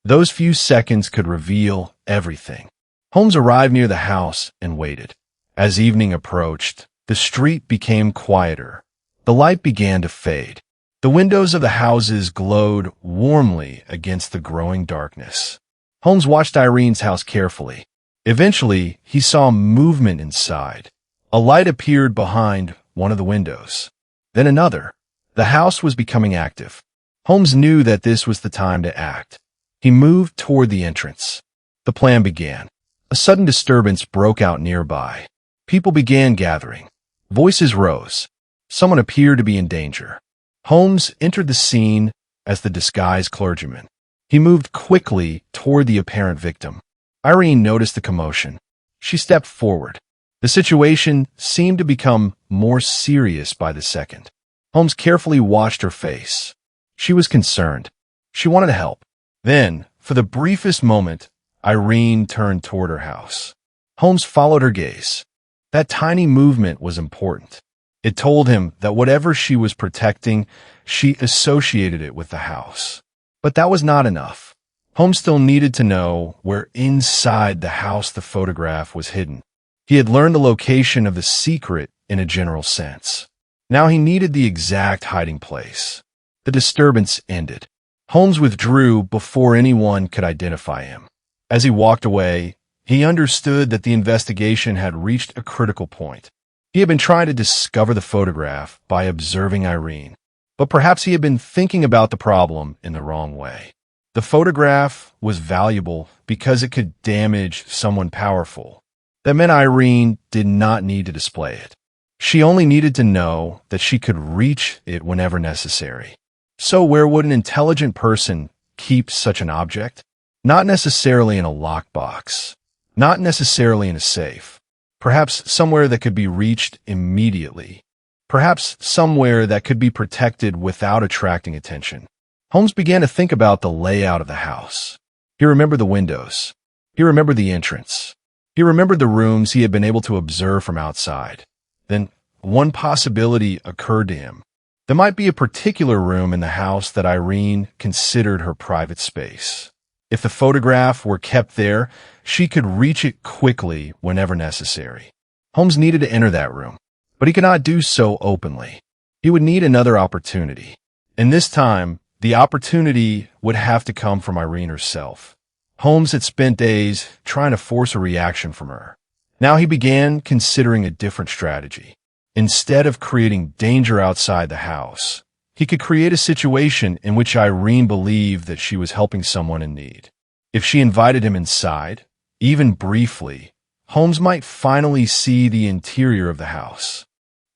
Those few seconds could reveal everything. Holmes arrived near the house and waited. As evening approached, the street became quieter. The light began to fade. The windows of the houses glowed warmly against the growing darkness. Holmes watched Irene's house carefully. Eventually, he saw movement inside. A light appeared behind one of the windows. Then another. The house was becoming active. Holmes knew that this was the time to act. He moved toward the entrance. The plan began. A sudden disturbance broke out nearby. People began gathering. Voices rose. Someone appeared to be in danger. Holmes entered the scene as the disguised clergyman. He moved quickly toward the apparent victim. Irene noticed the commotion. She stepped forward. The situation seemed to become more serious by the second. Holmes carefully watched her face. She was concerned. She wanted to help. Then, for the briefest moment, Irene turned toward her house. Holmes followed her gaze. That tiny movement was important. It told him that whatever she was protecting, she associated it with the house. But that was not enough. Holmes still needed to know where inside the house the photograph was hidden. He had learned the location of the secret in a general sense. Now he needed the exact hiding place. The disturbance ended. Holmes withdrew before anyone could identify him. As he walked away, he understood that the investigation had reached a critical point. He had been trying to discover the photograph by observing Irene, but perhaps he had been thinking about the problem in the wrong way. The photograph was valuable because it could damage someone powerful. That meant Irene did not need to display it. She only needed to know that she could reach it whenever necessary. So where would an intelligent person keep such an object? Not necessarily in a lockbox. Not necessarily in a safe. Perhaps somewhere that could be reached immediately. perhaps somewhere that could be protected without attracting attention. Holmes began to think about the layout of the house. He remembered the windows. He remembered the entrance. He remembered the rooms he had been able to observe from outside. Then one possibility occurred to him. There might be a particular room in the house that Irene considered her private space. If the photograph were kept there, she could reach it quickly whenever necessary. Holmes needed to enter that room, but he could not do so openly. He would need another opportunity. And this time, the opportunity would have to come from Irene herself. Holmes had spent days trying to force a reaction from her. Now he began considering a different strategy. Instead of creating danger outside the house, he could create a situation in which Irene believed that she was helping someone in need. If she invited him inside, even briefly, Holmes might finally see the interior of the house.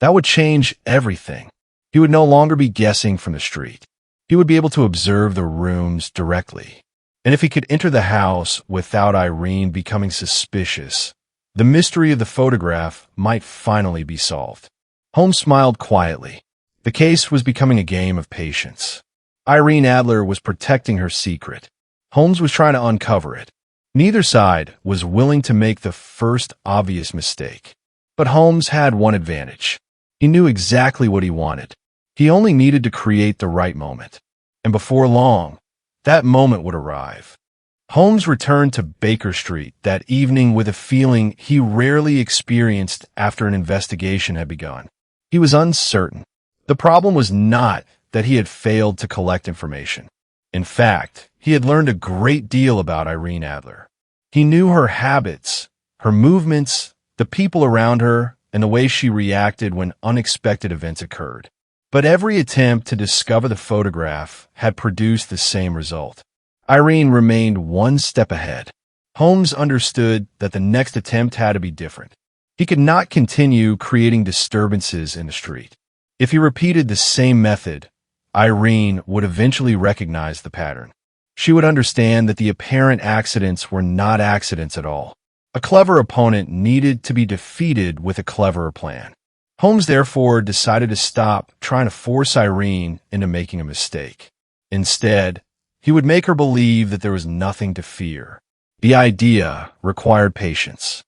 That would change everything. He would no longer be guessing from the street. He would be able to observe the rooms directly. And if he could enter the house without Irene becoming suspicious, the mystery of the photograph might finally be solved. Holmes smiled quietly. The case was becoming a game of patience. Irene Adler was protecting her secret. Holmes was trying to uncover it. Neither side was willing to make the first obvious mistake. But Holmes had one advantage. He knew exactly what he wanted. He only needed to create the right moment. And before long, that moment would arrive. Holmes returned to Baker Street that evening with a feeling he rarely experienced after an investigation had begun. He was uncertain. The problem was not that he had failed to collect information. In fact, he had learned a great deal about Irene Adler. He knew her habits, her movements, the people around her, and the way she reacted when unexpected events occurred. But every attempt to discover the photograph had produced the same result. Irene remained one step ahead. Holmes understood that the next attempt had to be different. He could not continue creating disturbances in the street. If he repeated the same method, Irene would eventually recognize the pattern. She would understand that the apparent accidents were not accidents at all. A clever opponent needed to be defeated with a cleverer plan. Holmes therefore decided to stop trying to force Irene into making a mistake. Instead, he would make her believe that there was nothing to fear. The idea required patience.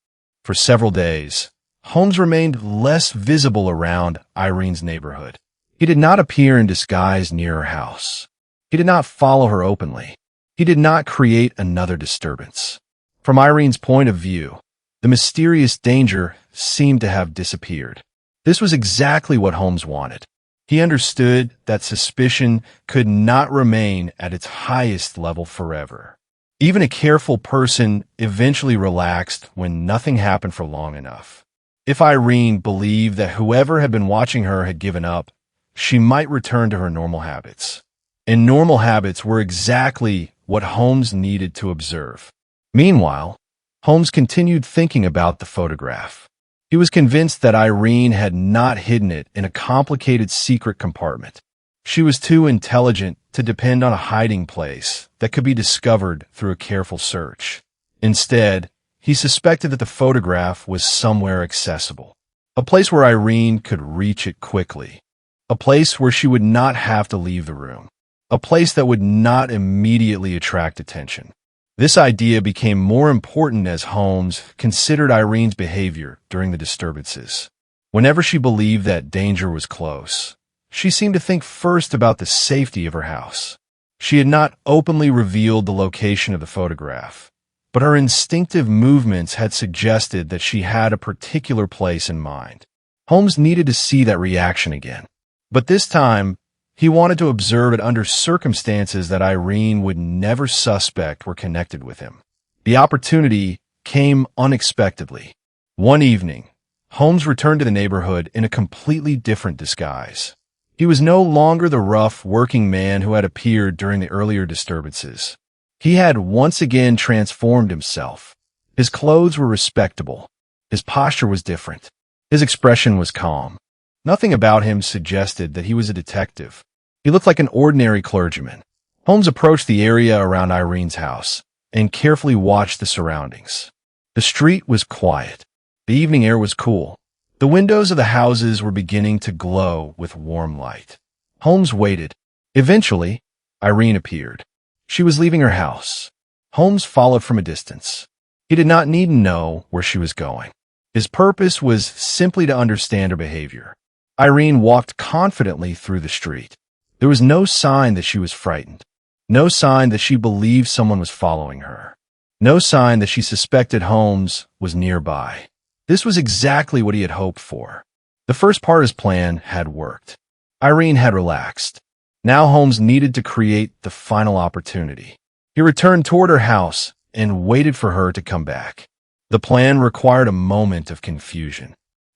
For several days, Holmes remained less visible around Irene's neighborhood. He did not appear in disguise near her house. He did not follow her openly. He did not create another disturbance. From Irene's point of view, the mysterious danger seemed to have disappeared. This was exactly what Holmes wanted. He understood that suspicion could not remain at its highest level forever. Even a careful person eventually relaxed when nothing happened for long enough. If Irene believed that whoever had been watching her had given up, she might return to her normal habits. And normal habits were exactly what Holmes needed to observe. Meanwhile, Holmes continued thinking about the photograph. He was convinced that Irene had not hidden it in a complicated secret compartment. She was too intelligent to depend on a hiding place that could be discovered through a careful search. Instead, he suspected that the photograph was somewhere accessible, a place where Irene could reach it quickly, a place where she would not have to leave the room, a place that would not immediately attract attention. This idea became more important as Holmes considered Irene's behavior during the disturbances. Whenever she believed that danger was close, she seemed to think first about the safety of her house. She had not openly revealed the location of the photograph, but her instinctive movements had suggested that she had a particular place in mind. Holmes needed to see that reaction again, but this time, he wanted to observe it under circumstances that Irene would never suspect were connected with him. The opportunity came unexpectedly. One evening, Holmes returned to the neighborhood in a completely different disguise. He was no longer the rough working man who had appeared during the earlier disturbances. He had once again transformed himself. His clothes were respectable. His posture was different. His expression was calm. Nothing about him suggested that he was a detective. He looked like an ordinary clergyman. Holmes approached the area around Irene's house and carefully watched the surroundings. The street was quiet. The evening air was cool. The The windows of the houses were beginning to glow with warm light. Holmes waited. Eventually, Irene appeared. She was leaving her house. Holmes followed from a distance. He did not need to know where she was going. His purpose was simply to understand her behavior. Irene walked confidently through the street. There was no sign that she was frightened. No sign that she believed someone was following her. No sign that she suspected Holmes was nearby. This was exactly what he had hoped for. The first part of his plan had worked. Irene had relaxed. Now Holmes needed to create the final opportunity. He returned toward her house and waited for her to come back. The plan required a moment of confusion.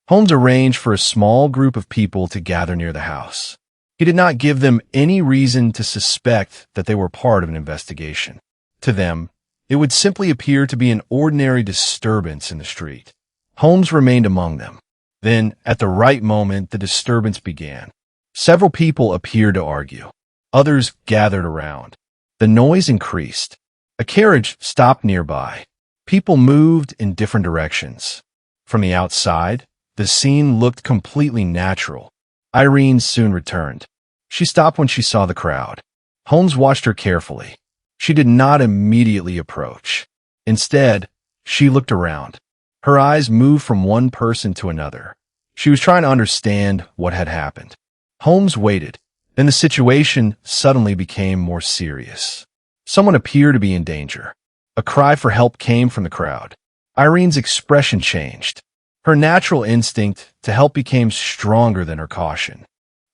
Holmes arranged for a small group of people to gather near the house. He did not give them any reason to suspect that they were part of an investigation. To them, it would simply appear to be an ordinary disturbance in the street. Holmes remained among them. Then, at the right moment, the disturbance began. Several people appeared to argue. Others gathered around. The noise increased. A carriage stopped nearby. People moved in different directions. From the outside, the scene looked completely natural. Irene soon returned. She stopped when she saw the crowd. Holmes watched her carefully. She did not immediately approach. Instead, she looked around. Her eyes moved from one person to another. She was trying to understand what had happened. Holmes waited. Then the situation suddenly became more serious. Someone appeared to be in danger. A cry for help came from the crowd. Irene's expression changed. Her natural instinct to help became stronger than her caution.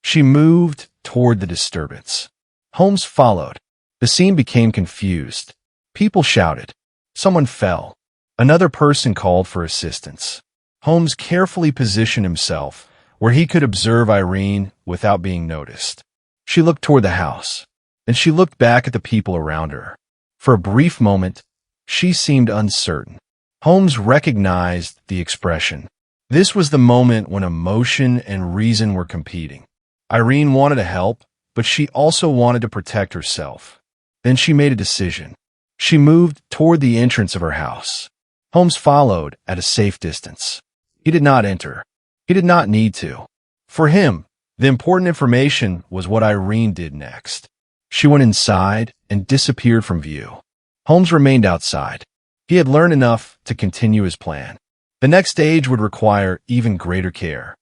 She moved toward the disturbance. Holmes followed. The scene became confused. People shouted. Someone fell. Another person called for assistance. Holmes carefully positioned himself where he could observe Irene without being noticed. She looked toward the house, and she looked back at the people around her. For a brief moment, she seemed uncertain. Holmes recognized the expression. This was the moment when emotion and reason were competing. Irene wanted to help, but she also wanted to protect herself. Then she made a decision. She moved toward the entrance of her house. Holmes followed at a safe distance. He did not enter. He did not need to. For him, the important information was what Irene did next. She went inside and disappeared from view. Holmes remained outside. He had learned enough to continue his plan. The next stage would require even greater care.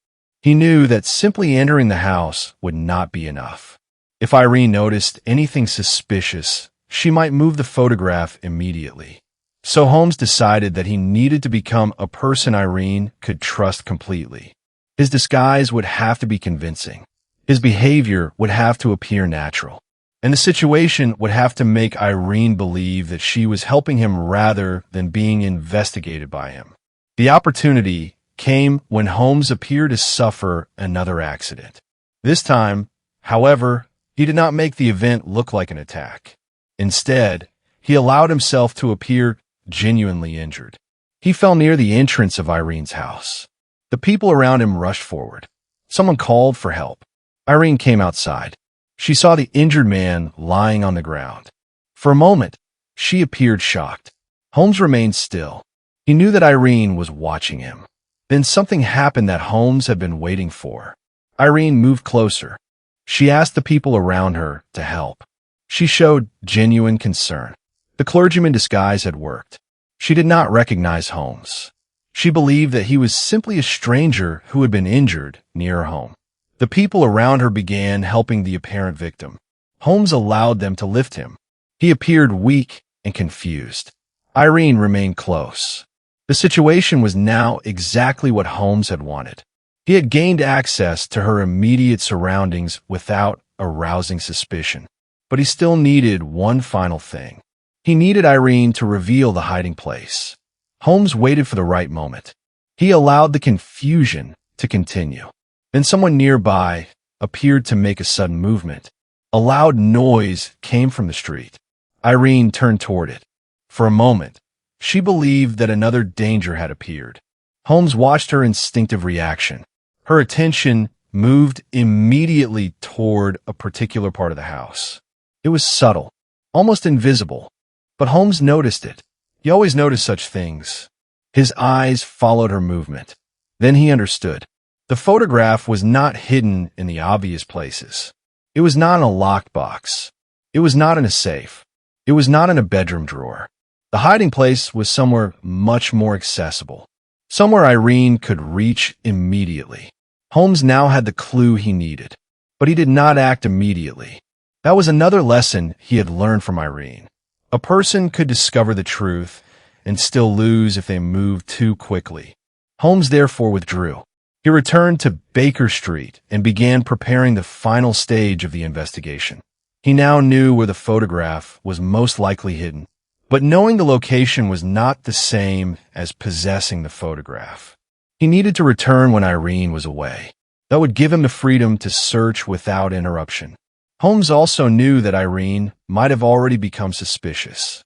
He knew that simply entering the house would not be enough. If Irene noticed anything suspicious, she might move the photograph immediately. So Holmes decided that he needed to become a person Irene could trust completely. His disguise would have to be convincing. His behavior would have to appear natural. And the situation would have to make Irene believe that she was helping him rather than being investigated by him. The opportunity came when Holmes appeared to suffer another accident. This time, however, he did not make the event look like an attack. Instead, he allowed himself to appear genuinely injured. He fell near the entrance of Irene's house. The people around him rushed forward. Someone called for help. Irene came outside. She saw the injured man lying on the ground. For a moment, she appeared shocked. Holmes remained still. He knew that Irene was watching him. Then something happened that Holmes had been waiting for. Irene moved closer. She asked the people around her to help. She showed genuine concern. The clergyman's disguise had worked. She did not recognize Holmes. She believed that he was simply a stranger who had been injured near her home. The people around her began helping the apparent victim. Holmes allowed them to lift him. He appeared weak and confused. Irene remained close. The situation was now exactly what Holmes had wanted. He had gained access to her immediate surroundings without arousing suspicion. But he still needed one final thing. He needed Irene to reveal the hiding place. Holmes waited for the right moment. He allowed the confusion to continue. Then someone nearby appeared to make a sudden movement. A loud noise came from the street. Irene turned toward it. For a moment, she believed that another danger had appeared. Holmes watched her instinctive reaction. Her attention moved immediately toward a particular part of the house. It was subtle, almost invisible, but Holmes noticed it. He always noticed such things. His eyes followed her movement. Then he understood. The photograph was not hidden in the obvious places. It was not in a locked box. It was not in a safe. It was not in a bedroom drawer. The hiding place was somewhere much more accessible, somewhere Irene could reach immediately. Holmes now had the clue he needed, but he did not act immediately. That was another lesson he had learned from Irene. A person could discover the truth and still lose if they moved too quickly. Holmes therefore withdrew. He returned to Baker Street and began preparing the final stage of the investigation. He now knew where the photograph was most likely hidden, but knowing the location was not the same as possessing the photograph. He needed to return when Irene was away. That would give him the freedom to search without interruption. Holmes also knew that Irene might have already become suspicious.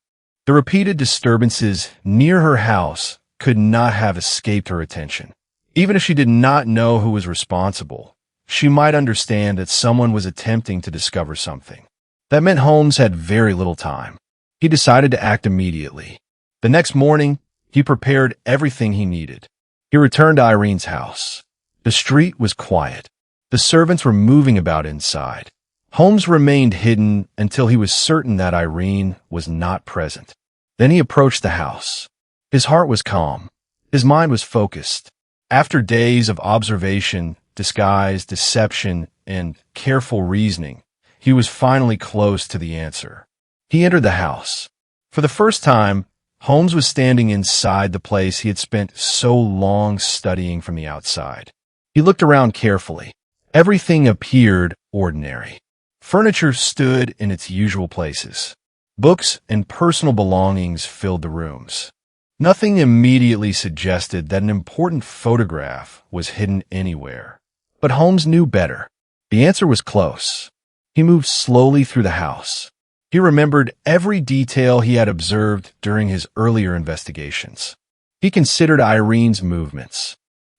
The repeated disturbances near her house could not have escaped her attention. Even if she did not know who was responsible, she might understand that someone was attempting to discover something. That meant Holmes had very little time. He decided to act immediately. The next morning, he prepared everything he needed. He returned to Irene's house. The street was quiet. The servants were moving about inside. Holmes remained hidden until he was certain that Irene was not present. Then he approached the house. His heart was calm. His mind was focused. After days of observation, disguise, deception, and careful reasoning, he was finally close to the answer. He entered the house. For the first time, Holmes was standing inside the place he had spent so long studying from the outside. He looked around carefully. Everything appeared ordinary. Furniture stood in its usual places. Books and personal belongings filled the rooms. Nothing immediately suggested that an important photograph was hidden anywhere. But Holmes knew better. The answer was close. He moved slowly through the house. He remembered every detail he had observed during his earlier investigations. He considered Irene's movements.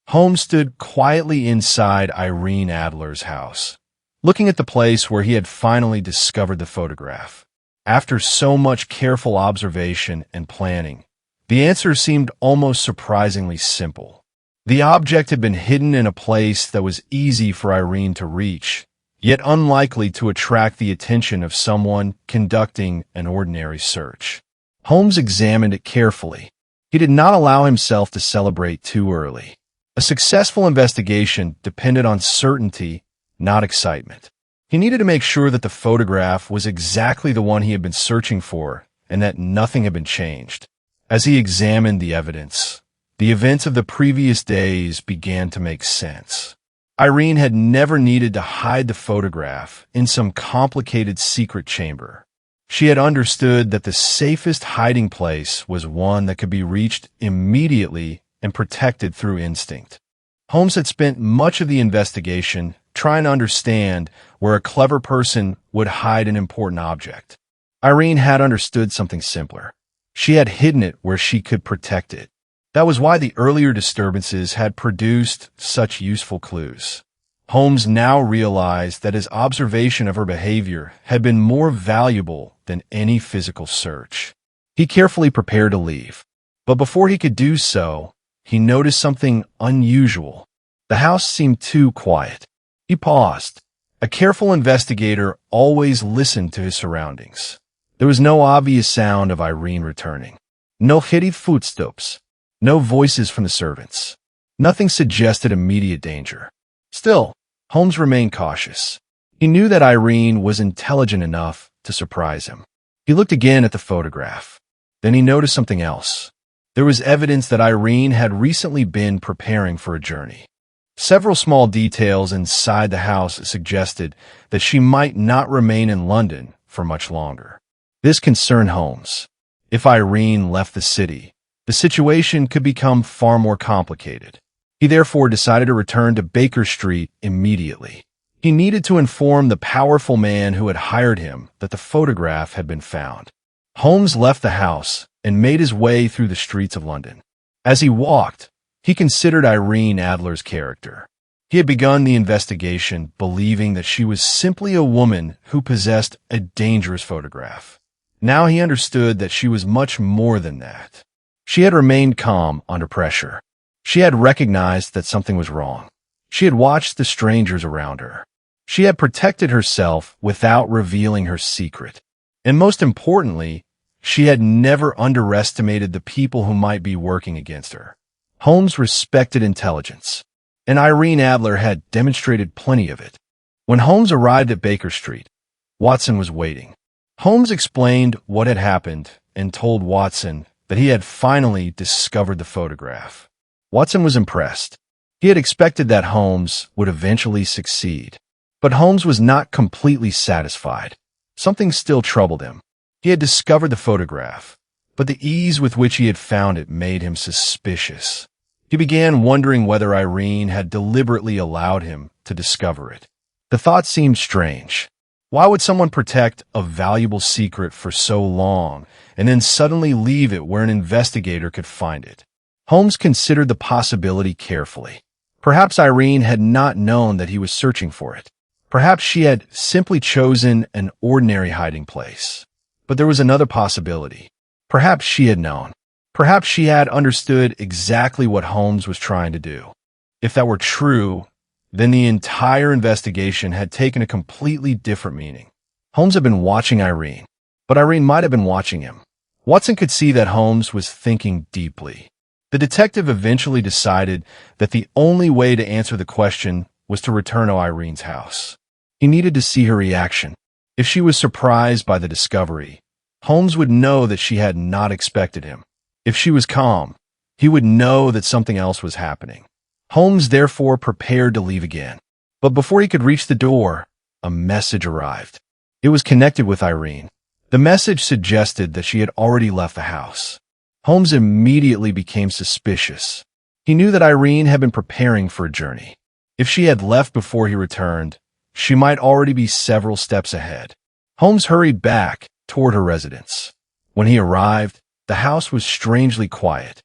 Holmes stood quietly inside Irene Adler's house, looking at the place where he had finally discovered the photograph. After so much careful observation and planning, the answer seemed almost surprisingly simple. The object had been hidden in a place that was easy for Irene to reach, yet unlikely to attract the attention of someone conducting an ordinary search. Holmes examined it carefully. He did not allow himself to celebrate too early. A successful investigation depended on certainty, not excitement. He needed to make sure that the photograph was exactly the one he had been searching for and that nothing had been changed. As he examined the evidence, the events of the previous days began to make sense. Irene had never needed to hide the photograph in some complicated secret chamber. She had understood that the safest hiding place was one that could be reached immediately and protected through instinct. Holmes had spent much of the investigation trying to understand where a clever person would hide an important object. Irene had understood something simpler. She had hidden it where she could protect it. That was why the earlier disturbances had produced such useful clues. Holmes now realized that his observation of her behavior had been more valuable than any physical search. He carefully prepared to leave, but before he could do so, he noticed something unusual. The house seemed too quiet. He paused. A careful investigator always listened to his surroundings. There was no obvious sound of Irene returning. No hurried footsteps. No voices from the servants. Nothing suggested immediate danger. Still, Holmes remained cautious. He knew that Irene was intelligent enough to surprise him. He looked again at the photograph. Then he noticed something else. There was evidence that Irene had recently been preparing for a journey. Several small details inside the house suggested that she might not remain in London for much longer. This concerned Holmes. If Irene left the city, the situation could become far more complicated. He therefore decided to return to Baker Street immediately. He needed to inform the powerful man who had hired him that the photograph had been found. Holmes left the house and made his way through the streets of London. As he walked, he considered Irene Adler's character. He had begun the investigation believing that she was simply a woman who possessed a dangerous photograph. Now he understood that she was much more than that. She had remained calm under pressure. She had recognized that something was wrong. She had watched the strangers around her. She had protected herself without revealing her secret. And most importantly, she had never underestimated the people who might be working against her. Holmes respected intelligence, and Irene Adler had demonstrated plenty of it. When Holmes arrived at Baker Street, Watson was waiting. Holmes explained what had happened and told Watson that he had finally discovered the photograph. Watson was impressed. He had expected that Holmes would eventually succeed. But Holmes was not completely satisfied. Something still troubled him. He had discovered the photograph, but the ease with which he had found it made him suspicious. He began wondering whether Irene had deliberately allowed him to discover it. The thought seemed strange. Why would someone protect a valuable secret for so long and then suddenly leave it where an investigator could find it? Holmes considered the possibility carefully. Perhaps Irene had not known that he was searching for it. Perhaps she had simply chosen an ordinary hiding place. But there was another possibility. Perhaps she had known. Perhaps she had understood exactly what Holmes was trying to do. If that were true, then the entire investigation had taken a completely different meaning. Holmes had been watching Irene, but Irene might have been watching him. Watson could see that Holmes was thinking deeply. The detective eventually decided that the only way to answer the question was to return to Irene's house. He needed to see her reaction. If she was surprised by the discovery, Holmes would know that she had not expected him. If she was calm, he would know that something else was happening. Holmes therefore prepared to leave again. But before he could reach the door, a message arrived. It was connected with Irene. The message suggested that she had already left the house. Holmes immediately became suspicious. He knew that Irene had been preparing for a journey. If she had left before he returned, she might already be several steps ahead. Holmes hurried back toward her residence. When he arrived, the house was strangely quiet.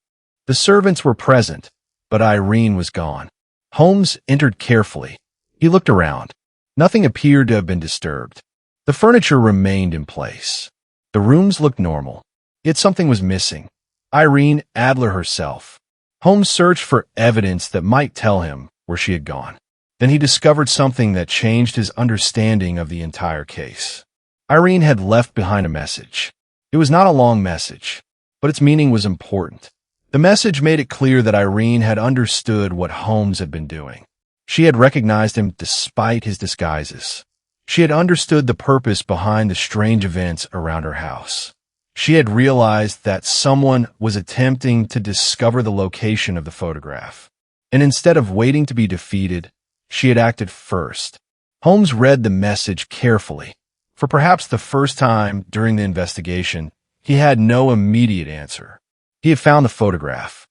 The servants were present, but Irene was gone. Holmes entered carefully. He looked around. Nothing appeared to have been disturbed. The furniture remained in place. The rooms looked normal, yet something was missing. Irene Adler herself. Holmes searched for evidence that might tell him where she had gone. Then he discovered something that changed his understanding of the entire case. Irene had left behind a message. It was not a long message, but its meaning was important. The message made it clear that Irene had understood what Holmes had been doing. She had recognized him despite his disguises. She had understood the purpose behind the strange events around her house. She had realized that someone was attempting to discover the location of the photograph. And instead of waiting to be defeated, she had acted first. Holmes read the message carefully. For perhaps the first time during the investigation, he had no immediate answer. He had found the photograph,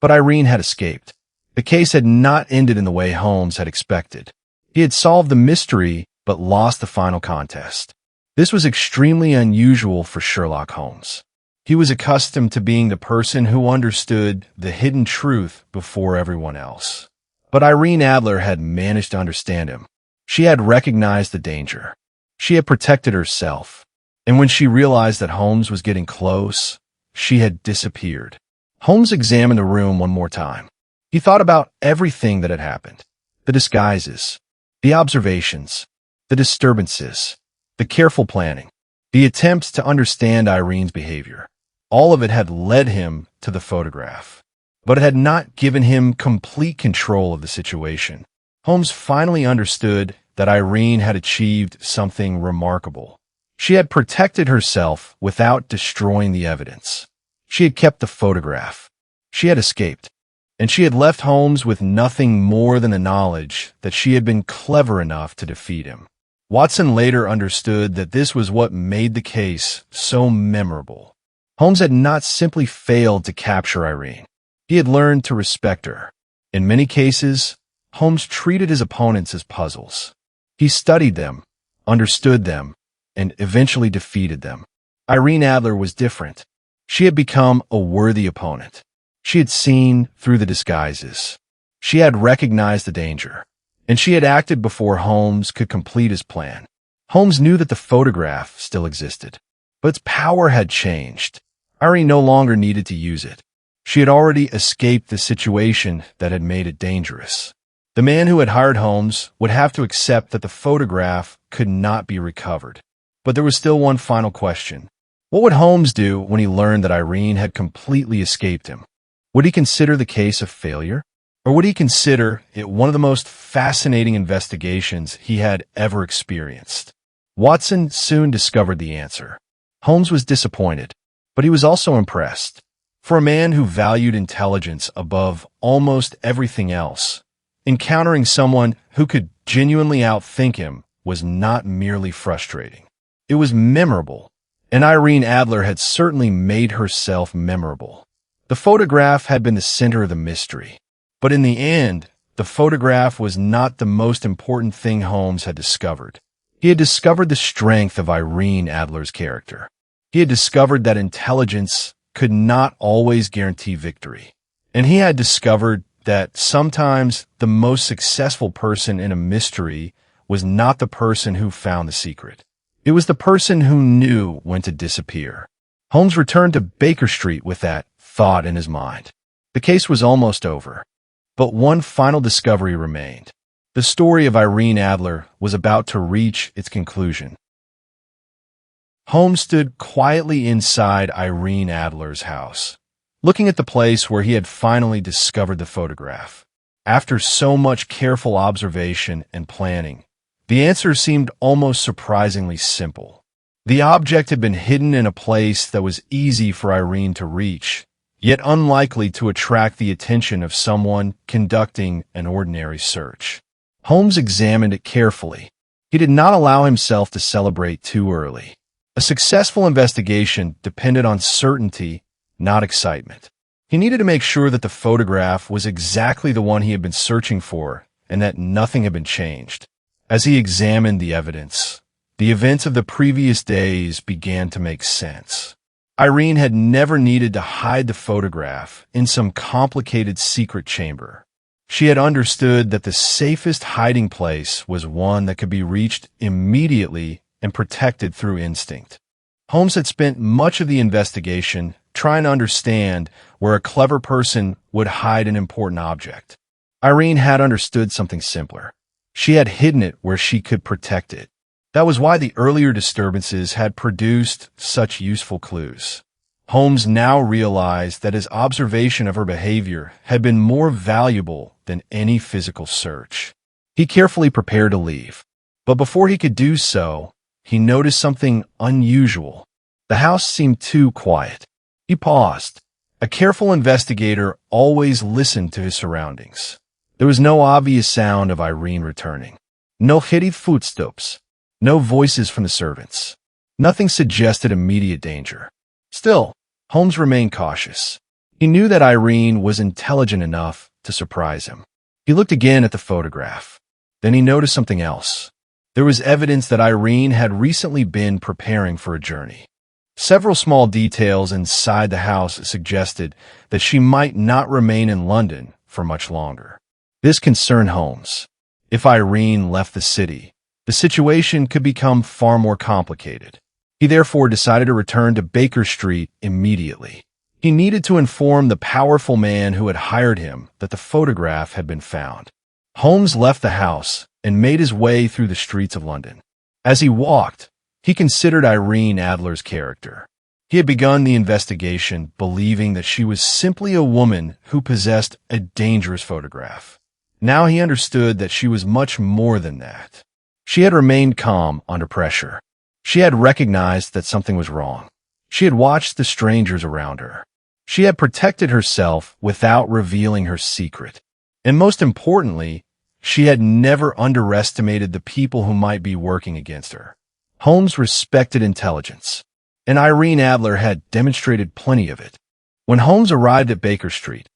but Irene had escaped. The case had not ended in the way Holmes had expected. He had solved the mystery, but lost the final contest. This was extremely unusual for Sherlock Holmes. He was accustomed to being the person who understood the hidden truth before everyone else. But Irene Adler had managed to understand him. She had recognized the danger. She had protected herself. And when she realized that Holmes was getting close, she had disappeared. Holmes examined the room one more time. He thought about everything that had happened. The disguises, the observations, the disturbances, the careful planning, the attempts to understand Irene's behavior. All of it had led him to the photograph, but it had not given him complete control of the situation. Holmes finally understood that Irene had achieved something remarkable. She had protected herself without destroying the evidence. She had kept the photograph. She had escaped, and she had left Holmes with nothing more than the knowledge that she had been clever enough to defeat him. Watson later understood that this was what made the case so memorable. Holmes had not simply failed to capture Irene. He had learned to respect her. In many cases, Holmes treated his opponents as puzzles. He studied them, understood them, and eventually defeated them. Irene Adler was different. She had become a worthy opponent. She had seen through the disguises. She had recognized the danger, and she had acted before Holmes could complete his plan. Holmes knew that the photograph still existed, but its power had changed. Irene no longer needed to use it. She had already escaped the situation that had made it dangerous. The man who had hired Holmes would have to accept that the photograph could not be recovered. But there was still one final question. What would Holmes do when he learned that Irene had completely escaped him? Would he consider the case a failure? Or would he consider it one of the most fascinating investigations he had ever experienced? Watson soon discovered the answer. Holmes was disappointed, but he was also impressed. For a man who valued intelligence above almost everything else, encountering someone who could genuinely outthink him was not merely frustrating. It was memorable, and Irene Adler had certainly made herself memorable. The photograph had been the center of the mystery, but in the end, the photograph was not the most important thing Holmes had discovered. He had discovered the strength of Irene Adler's character. He had discovered that intelligence could not always guarantee victory. And he had discovered that sometimes the most successful person in a mystery was not the person who found the secret. It was the person who knew when to disappear. Holmes returned to Baker Street with that thought in his mind. The case was almost over, but one final discovery remained. The story of Irene Adler was about to reach its conclusion. Holmes stood quietly inside Irene Adler's house, looking at the place where he had finally discovered the photograph. After so much careful observation and planning, the answer seemed almost surprisingly simple. The object had been hidden in a place that was easy for Irene to reach, yet unlikely to attract the attention of someone conducting an ordinary search. Holmes examined it carefully. He did not allow himself to celebrate too early. A successful investigation depended on certainty, not excitement. He needed to make sure that the photograph was exactly the one he had been searching for and that nothing had been changed. As he examined the evidence, the events of the previous days began to make sense. Irene had never needed to hide the photograph in some complicated secret chamber. She had understood that the safest hiding place was one that could be reached immediately and protected through instinct. Holmes had spent much of the investigation trying to understand where a clever person would hide an important object. Irene had understood something simpler. She had hidden it where she could protect it. That was why the earlier disturbances had produced such useful clues. Holmes now realized that his observation of her behavior had been more valuable than any physical search. He carefully prepared to leave, but before he could do so, he noticed something unusual. The house seemed too quiet. He paused. A careful investigator always listened to his surroundings. There was no obvious sound of Irene returning. No hurried footsteps. No voices from the servants. Nothing suggested immediate danger. Still, Holmes remained cautious. He knew that Irene was intelligent enough to surprise him. He looked again at the photograph. Then he noticed something else. There was evidence that Irene had recently been preparing for a journey. Several small details inside the house suggested that she might not remain in London for much longer. This concerned Holmes. If Irene left the city, the situation could become far more complicated. He therefore decided to return to Baker Street immediately. He needed to inform the powerful man who had hired him that the photograph had been found. Holmes left the house and made his way through the streets of London. As he walked, he considered Irene Adler's character. He had begun the investigation believing that she was simply a woman who possessed a dangerous photograph. Now he understood that she was much more than that. She had remained calm under pressure. She had recognized that something was wrong. She had watched the strangers around her. She had protected herself without revealing her secret. And most importantly, she had never underestimated the people who might be working against her. Holmes respected intelligence, and Irene Adler had demonstrated plenty of it. When Holmes arrived at Baker Street,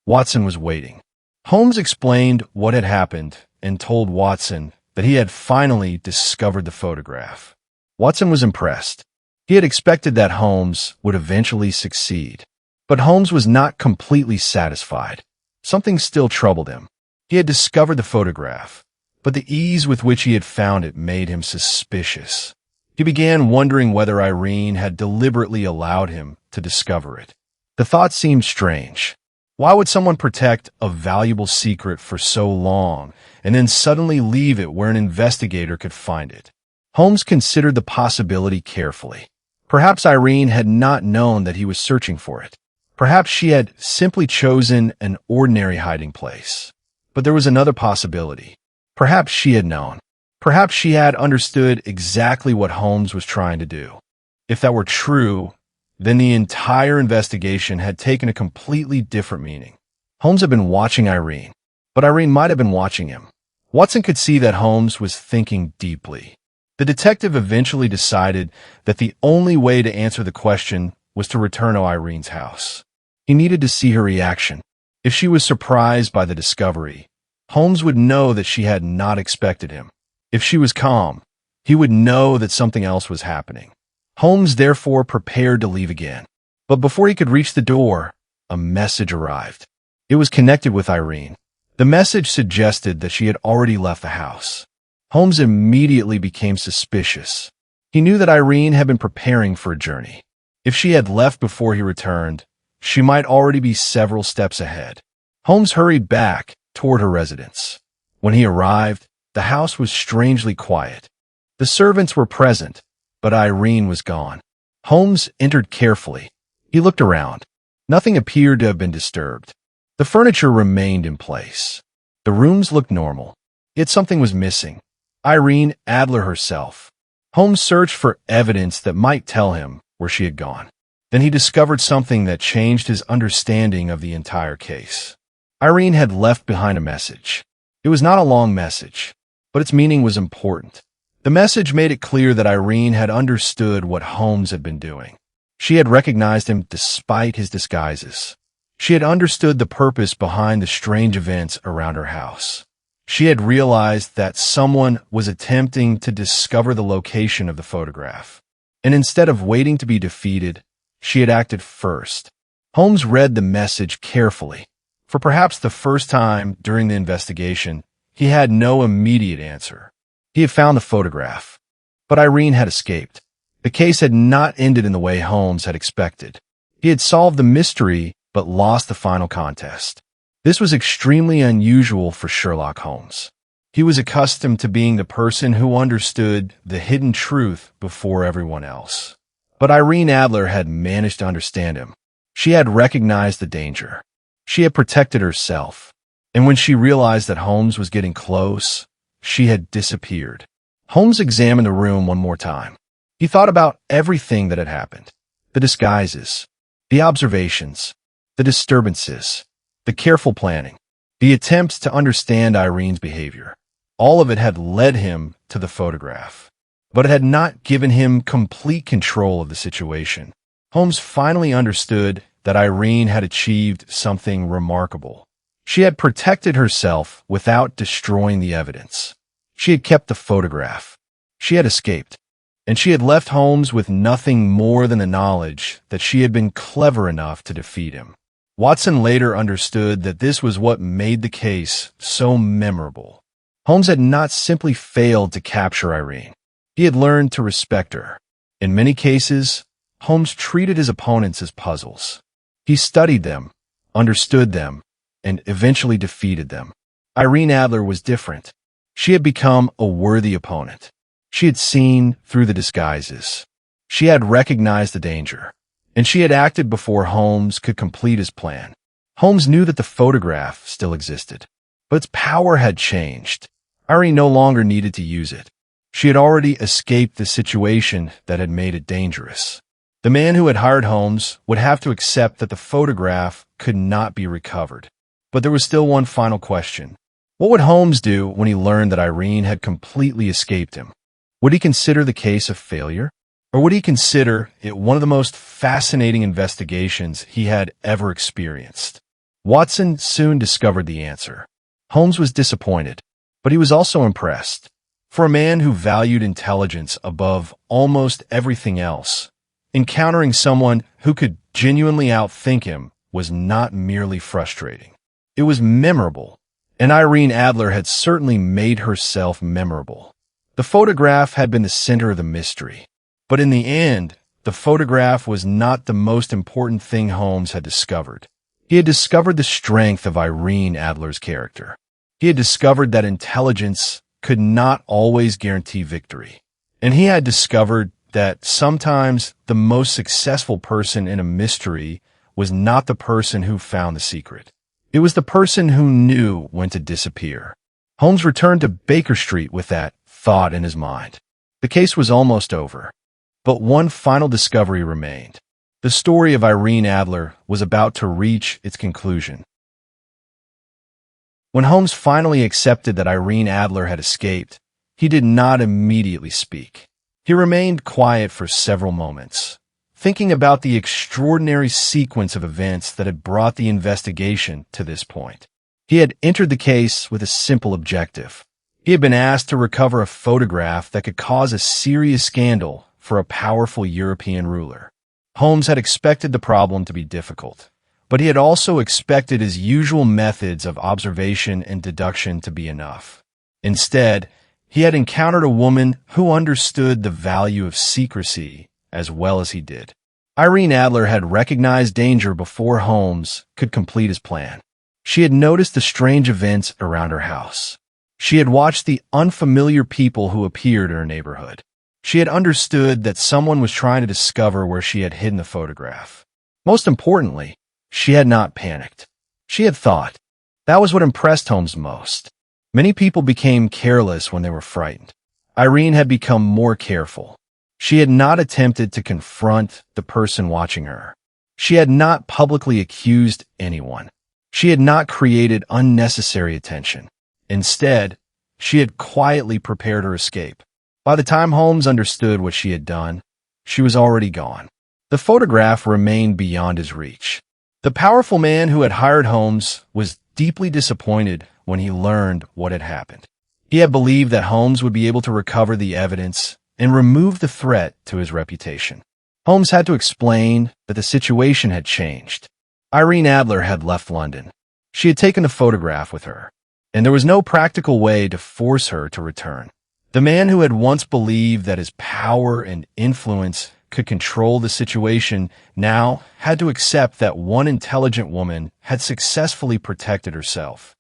Watson was waiting. Holmes explained what had happened and told Watson that he had finally discovered the photograph. Watson was impressed. He had expected that Holmes would eventually succeed. But Holmes was not completely satisfied. Something still troubled him. He had discovered the photograph, but the ease with which he had found it made him suspicious. He began wondering whether Irene had deliberately allowed him to discover it. The thought seemed strange. Why would someone protect a valuable secret for so long and then suddenly leave it where an investigator could find it? Holmes considered the possibility carefully. Perhaps Irene had not known that he was searching for it. Perhaps she had simply chosen an ordinary hiding place. But there was another possibility. Perhaps she had known. Perhaps she had understood exactly what Holmes was trying to do. If that were true, then the entire investigation had taken a completely different meaning. Holmes had been watching Irene, but Irene might have been watching him. Watson could see that Holmes was thinking deeply. The detective eventually decided that the only way to answer the question was to return to Irene's house. He needed to see her reaction. If she was surprised by the discovery, Holmes would know that she had not expected him. If she was calm, he would know that something else was happening. Holmes therefore prepared to leave again. But before he could reach the door, a message arrived. It was connected with Irene. The message suggested that she had already left the house. Holmes immediately became suspicious. He knew that Irene had been preparing for a journey. If she had left before he returned, she might already be several steps ahead. Holmes hurried back toward her residence. When he arrived, the house was strangely quiet. The servants were present, but Irene was gone. Holmes entered carefully. He looked around. Nothing appeared to have been disturbed. The furniture remained in place. The rooms looked normal. Yet something was missing. Irene Adler herself. Holmes searched for evidence that might tell him where she had gone. Then he discovered something that changed his understanding of the entire case. Irene had left behind a message. It was not a long message, but its meaning was important. The message made it clear that Irene had understood what Holmes had been doing. She had recognized him despite his disguises. She had understood the purpose behind the strange events around her house. She had realized that someone was attempting to discover the location of the photograph. And instead of waiting to be defeated, she had acted first. Holmes read the message carefully. For perhaps the first time during the investigation, he had no immediate answer. He had found the photograph, but Irene had escaped. The case had not ended in the way Holmes had expected. He had solved the mystery, but lost the final contest. This was extremely unusual for Sherlock Holmes. He was accustomed to being the person who understood the hidden truth before everyone else. But Irene Adler had managed to understand him. She had recognized the danger. She had protected herself. And when she realized that Holmes was getting close, she had disappeared. Holmes examined the room one more time. He thought about everything that had happened. The disguises, the observations, the disturbances, the careful planning, the attempts to understand Irene's behavior. All of it had led him to the photograph, but it had not given him complete control of the situation. Holmes finally understood that Irene had achieved something remarkable. She had protected herself without destroying the evidence. She had kept the photograph. She had escaped. And she had left Holmes with nothing more than the knowledge that she had been clever enough to defeat him. Watson later understood that this was what made the case so memorable. Holmes had not simply failed to capture Irene. He had learned to respect her. In many cases, Holmes treated his opponents as puzzles. He studied them, understood them, and eventually defeated them. Irene Adler was different. She had become a worthy opponent. She had seen through the disguises. She had recognized the danger. And she had acted before Holmes could complete his plan. Holmes knew that the photograph still existed, but its power had changed. Irene no longer needed to use it. She had already escaped the situation that had made it dangerous. The man who had hired Holmes would have to accept that the photograph could not be recovered. But there was still one final question. What would Holmes do when he learned that Irene had completely escaped him? Would he consider the case a failure? Or would he consider it one of the most fascinating investigations he had ever experienced? Watson soon discovered the answer. Holmes was disappointed, but he was also impressed. For a man who valued intelligence above almost everything else, encountering someone who could genuinely outthink him was not merely frustrating. It was memorable, and Irene Adler had certainly made herself memorable. The photograph had been the center of the mystery, but in the end, the photograph was not the most important thing Holmes had discovered. He had discovered the strength of Irene Adler's character. He had discovered that intelligence could not always guarantee victory. And he had discovered that sometimes the most successful person in a mystery was not the person who found the secret. It was the person who knew when to disappear. Holmes returned to Baker Street with that thought in his mind. The case was almost over, but one final discovery remained. The story of Irene Adler was about to reach its conclusion. When Holmes finally accepted that Irene Adler had escaped, he did not immediately speak. He remained quiet for several moments, thinking about the extraordinary sequence of events that had brought the investigation to this point. He had entered the case with a simple objective. He had been asked to recover a photograph that could cause a serious scandal for a powerful European ruler. Holmes had expected the problem to be difficult, but he had also expected his usual methods of observation and deduction to be enough. Instead, he had encountered a woman who understood the value of secrecy as well as he did. Irene Adler had recognized danger before Holmes could complete his plan. She had noticed the strange events around her house. She had watched the unfamiliar people who appeared in her neighborhood. She had understood that someone was trying to discover where she had hidden the photograph. Most importantly, she had not panicked. She had thought. That was what impressed Holmes most. Many people became careless when they were frightened. Irene had become more careful. She had not attempted to confront the person watching her. She had not publicly accused anyone. She had not created unnecessary attention. Instead, she had quietly prepared her escape. By the time Holmes understood what she had done, she was already gone. The photograph remained beyond his reach. The powerful man who had hired Holmes was deeply disappointed when he learned what had happened. He had believed that Holmes would be able to recover the evidence and remove the threat to his reputation. Holmes had to explain that the situation had changed. Irene Adler had left London. She had taken the photograph with her, and there was no practical way to force her to return. The man who had once believed that his power and influence could control the situation now had to accept that one intelligent woman had successfully protected herself.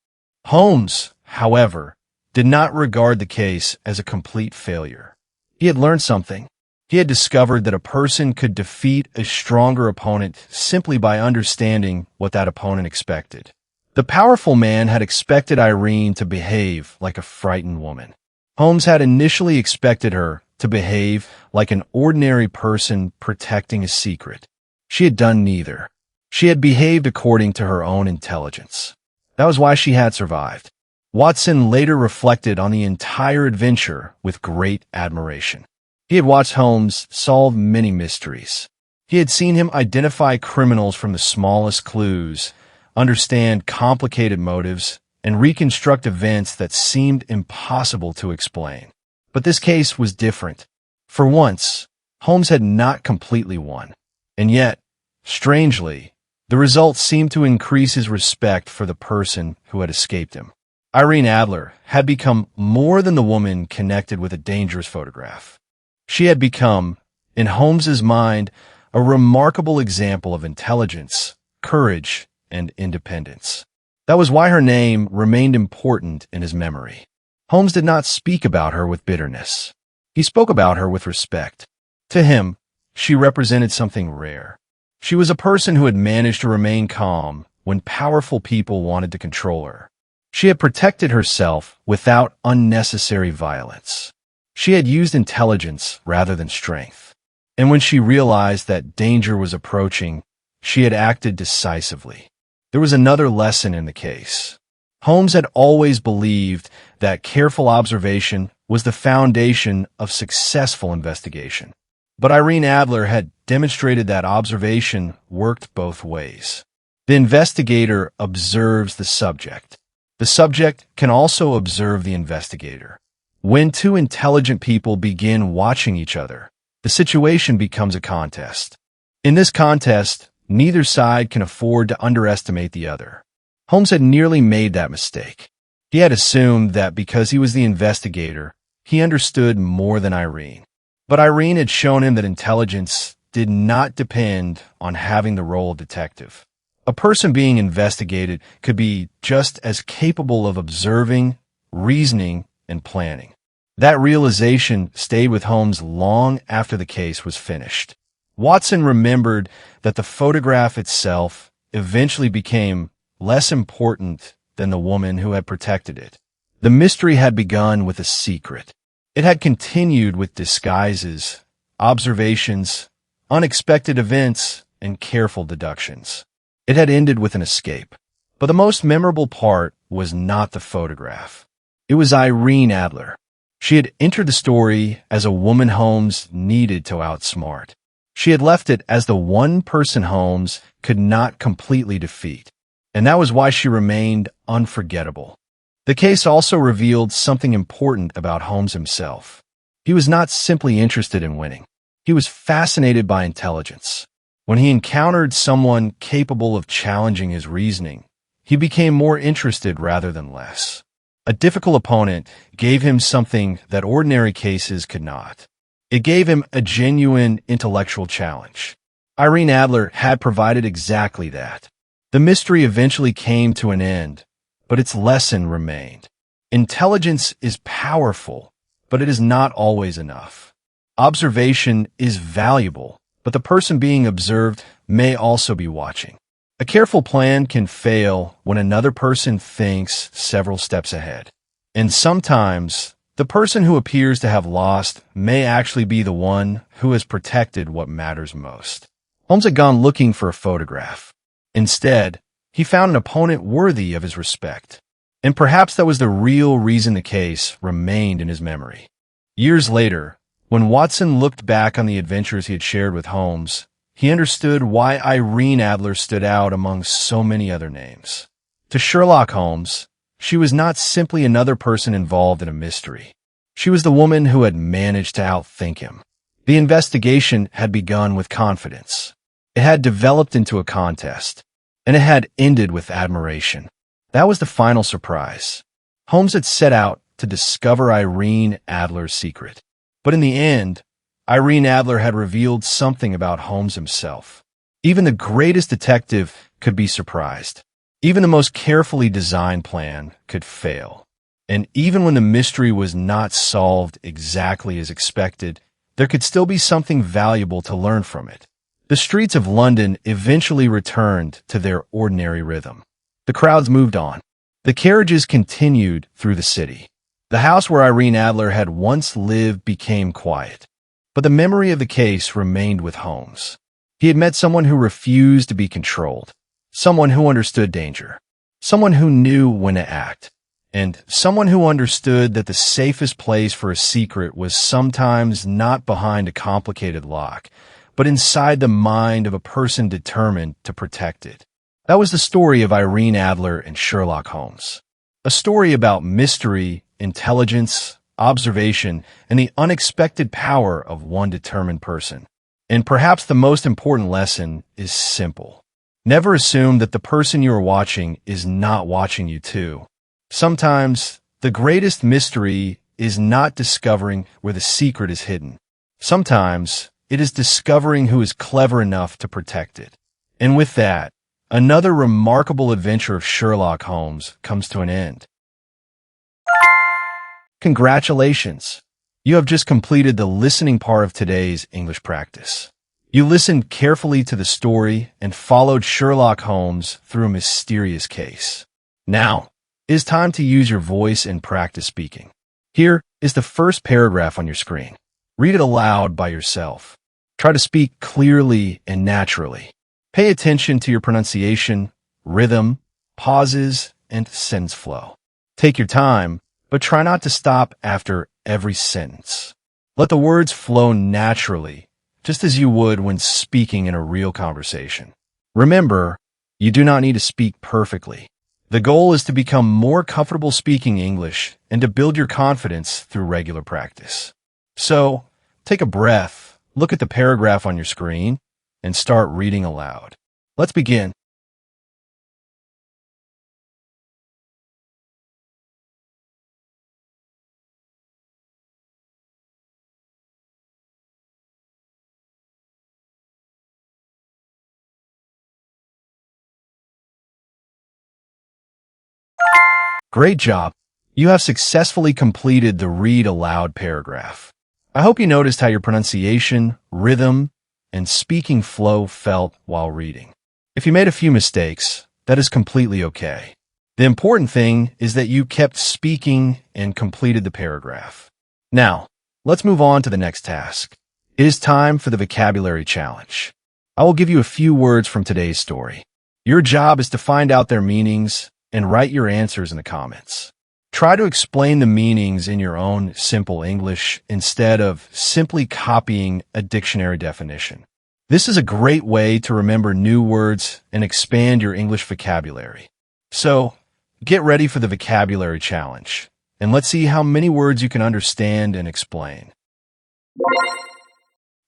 Holmes, however, did not regard the case as a complete failure. He had learned something. He had discovered that a person could defeat a stronger opponent simply by understanding what that opponent expected. The powerful man had expected Irene to behave like a frightened woman. Holmes had initially expected her to behave like an ordinary person protecting a secret. She had done neither. She had behaved according to her own intelligence. That was why she had survived. Watson later reflected on the entire adventure with great admiration. He had watched Holmes solve many mysteries. He had seen him identify criminals from the smallest clues, understand complicated motives, and reconstruct events that seemed impossible to explain. But this case was different. For once, Holmes had not completely won. And yet, strangely, the results seemed to increase his respect for the person who had escaped him. Irene Adler had become more than the woman connected with a dangerous photograph. She had become, in Holmes's mind, a remarkable example of intelligence, courage, and independence. That was why her name remained important in his memory. Holmes did not speak about her with bitterness. He spoke about her with respect. To him, she represented something rare. She was a person who had managed to remain calm when powerful people wanted to control her. She had protected herself without unnecessary violence. She had used intelligence rather than strength. And when she realized that danger was approaching, she had acted decisively. There was another lesson in the case. Holmes had always believed that careful observation was the foundation of successful investigation. But Irene Adler had demonstrated that observation worked both ways. The investigator observes the subject. The subject can also observe the investigator. When two intelligent people begin watching each other, the situation becomes a contest. In this contest, neither side can afford to underestimate the other. Holmes had nearly made that mistake. He had assumed that because he was the investigator, he understood more than Irene. But Irene had shown him that intelligence did not depend on having the role of detective. A person being investigated could be just as capable of observing, reasoning, and planning. That realization stayed with Holmes long after the case was finished. Watson remembered that the photograph itself eventually became less important than the woman who had protected it. The mystery had begun with a secret. It had continued with disguises, observations, unexpected events, and careful deductions. It had ended with an escape. But the most memorable part was not the photograph. It was Irene Adler. She had entered the story as a woman Holmes needed to outsmart. She had left it as the one person Holmes could not completely defeat. And that was why she remained unforgettable. The case also revealed something important about Holmes himself. He was not simply interested in winning. He was fascinated by intelligence. When he encountered someone capable of challenging his reasoning, he became more interested rather than less. A difficult opponent gave him something that ordinary cases could not. It gave him a genuine intellectual challenge. Irene Adler had provided exactly that. The mystery eventually came to an end, but its lesson remained. Intelligence is powerful, but it is not always enough. Observation is valuable, but the person being observed may also be watching. A careful plan can fail when another person thinks several steps ahead. And sometimes, the person who appears to have lost may actually be the one who has protected what matters most. Holmes had gone looking for a photograph. Instead, he found an opponent worthy of his respect. And perhaps that was the real reason the case remained in his memory. Years later, when Watson looked back on the adventures he had shared with Holmes, he understood why Irene Adler stood out among so many other names. To Sherlock Holmes, she was not simply another person involved in a mystery. She was the woman who had managed to outthink him. The investigation had begun with confidence. It had developed into a contest, and it had ended with admiration. That was the final surprise. Holmes had set out to discover Irene Adler's secret. But in the end, Irene Adler had revealed something about Holmes himself. Even the greatest detective could be surprised. Even the most carefully designed plan could fail. And even when the mystery was not solved exactly as expected, there could still be something valuable to learn from it. The streets of London eventually returned to their ordinary rhythm. The crowds moved on. The carriages continued through the city. The house where Irene Adler had once lived became quiet. But the memory of the case remained with Holmes. He had met someone who refused to be controlled, someone who understood danger, someone who knew when to act, and someone who understood that the safest place for a secret was sometimes not behind a complicated lock, but inside the mind of a person determined to protect it. That was the story of Irene Adler and Sherlock Holmes. A story about mystery, intelligence, observation, and the unexpected power of one determined person. And perhaps the most important lesson is simple. Never assume that the person you are watching is not watching you too. Sometimes, the greatest mystery is not discovering where the secret is hidden. Sometimes, it is discovering who is clever enough to protect it. And with that, another remarkable adventure of Sherlock Holmes comes to an end. Congratulations! You have just completed the listening part of today's English practice. You listened carefully to the story and followed Sherlock Holmes through a mysterious case. Now, it is time to use your voice and practice speaking. Here is the first paragraph on your screen. Read it aloud by yourself. Try to speak clearly and naturally. Pay attention to your pronunciation, rhythm, pauses, and sentence flow. Take your time, but try not to stop after every sentence. Let the words flow naturally, just as you would when speaking in a real conversation. Remember, you do not need to speak perfectly. The goal is to become more comfortable speaking English and to build your confidence through regular practice. So, take a breath, look at the paragraph on your screen, and start reading aloud. Let's begin. Great job. You have successfully completed the read aloud paragraph. I hope you noticed how your pronunciation, rhythm, and speaking flow felt while reading. If you made a few mistakes, that is completely okay. The important thing is that you kept speaking and completed the paragraph. Now, let's move on to the next task. It is time for the vocabulary challenge. I will give you a few words from today's story. Your job is to find out their meanings and write your answers in the comments. Try to explain the meanings in your own simple English instead of simply copying a dictionary definition. This is a great way to remember new words and expand your English vocabulary. So, get ready for the vocabulary challenge, and let's see how many words you can understand and explain.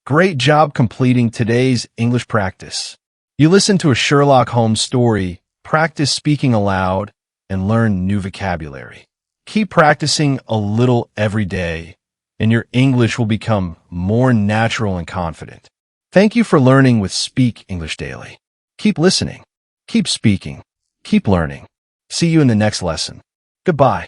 Great job completing today's English practice. You listened to a Sherlock Holmes story, practice speaking aloud, and learn new vocabulary. Keep practicing a little every day, and your English will become more natural and confident. Thank you for learning with Speak English Daily. Keep listening, keep speaking, keep learning. See you in the next lesson. Goodbye.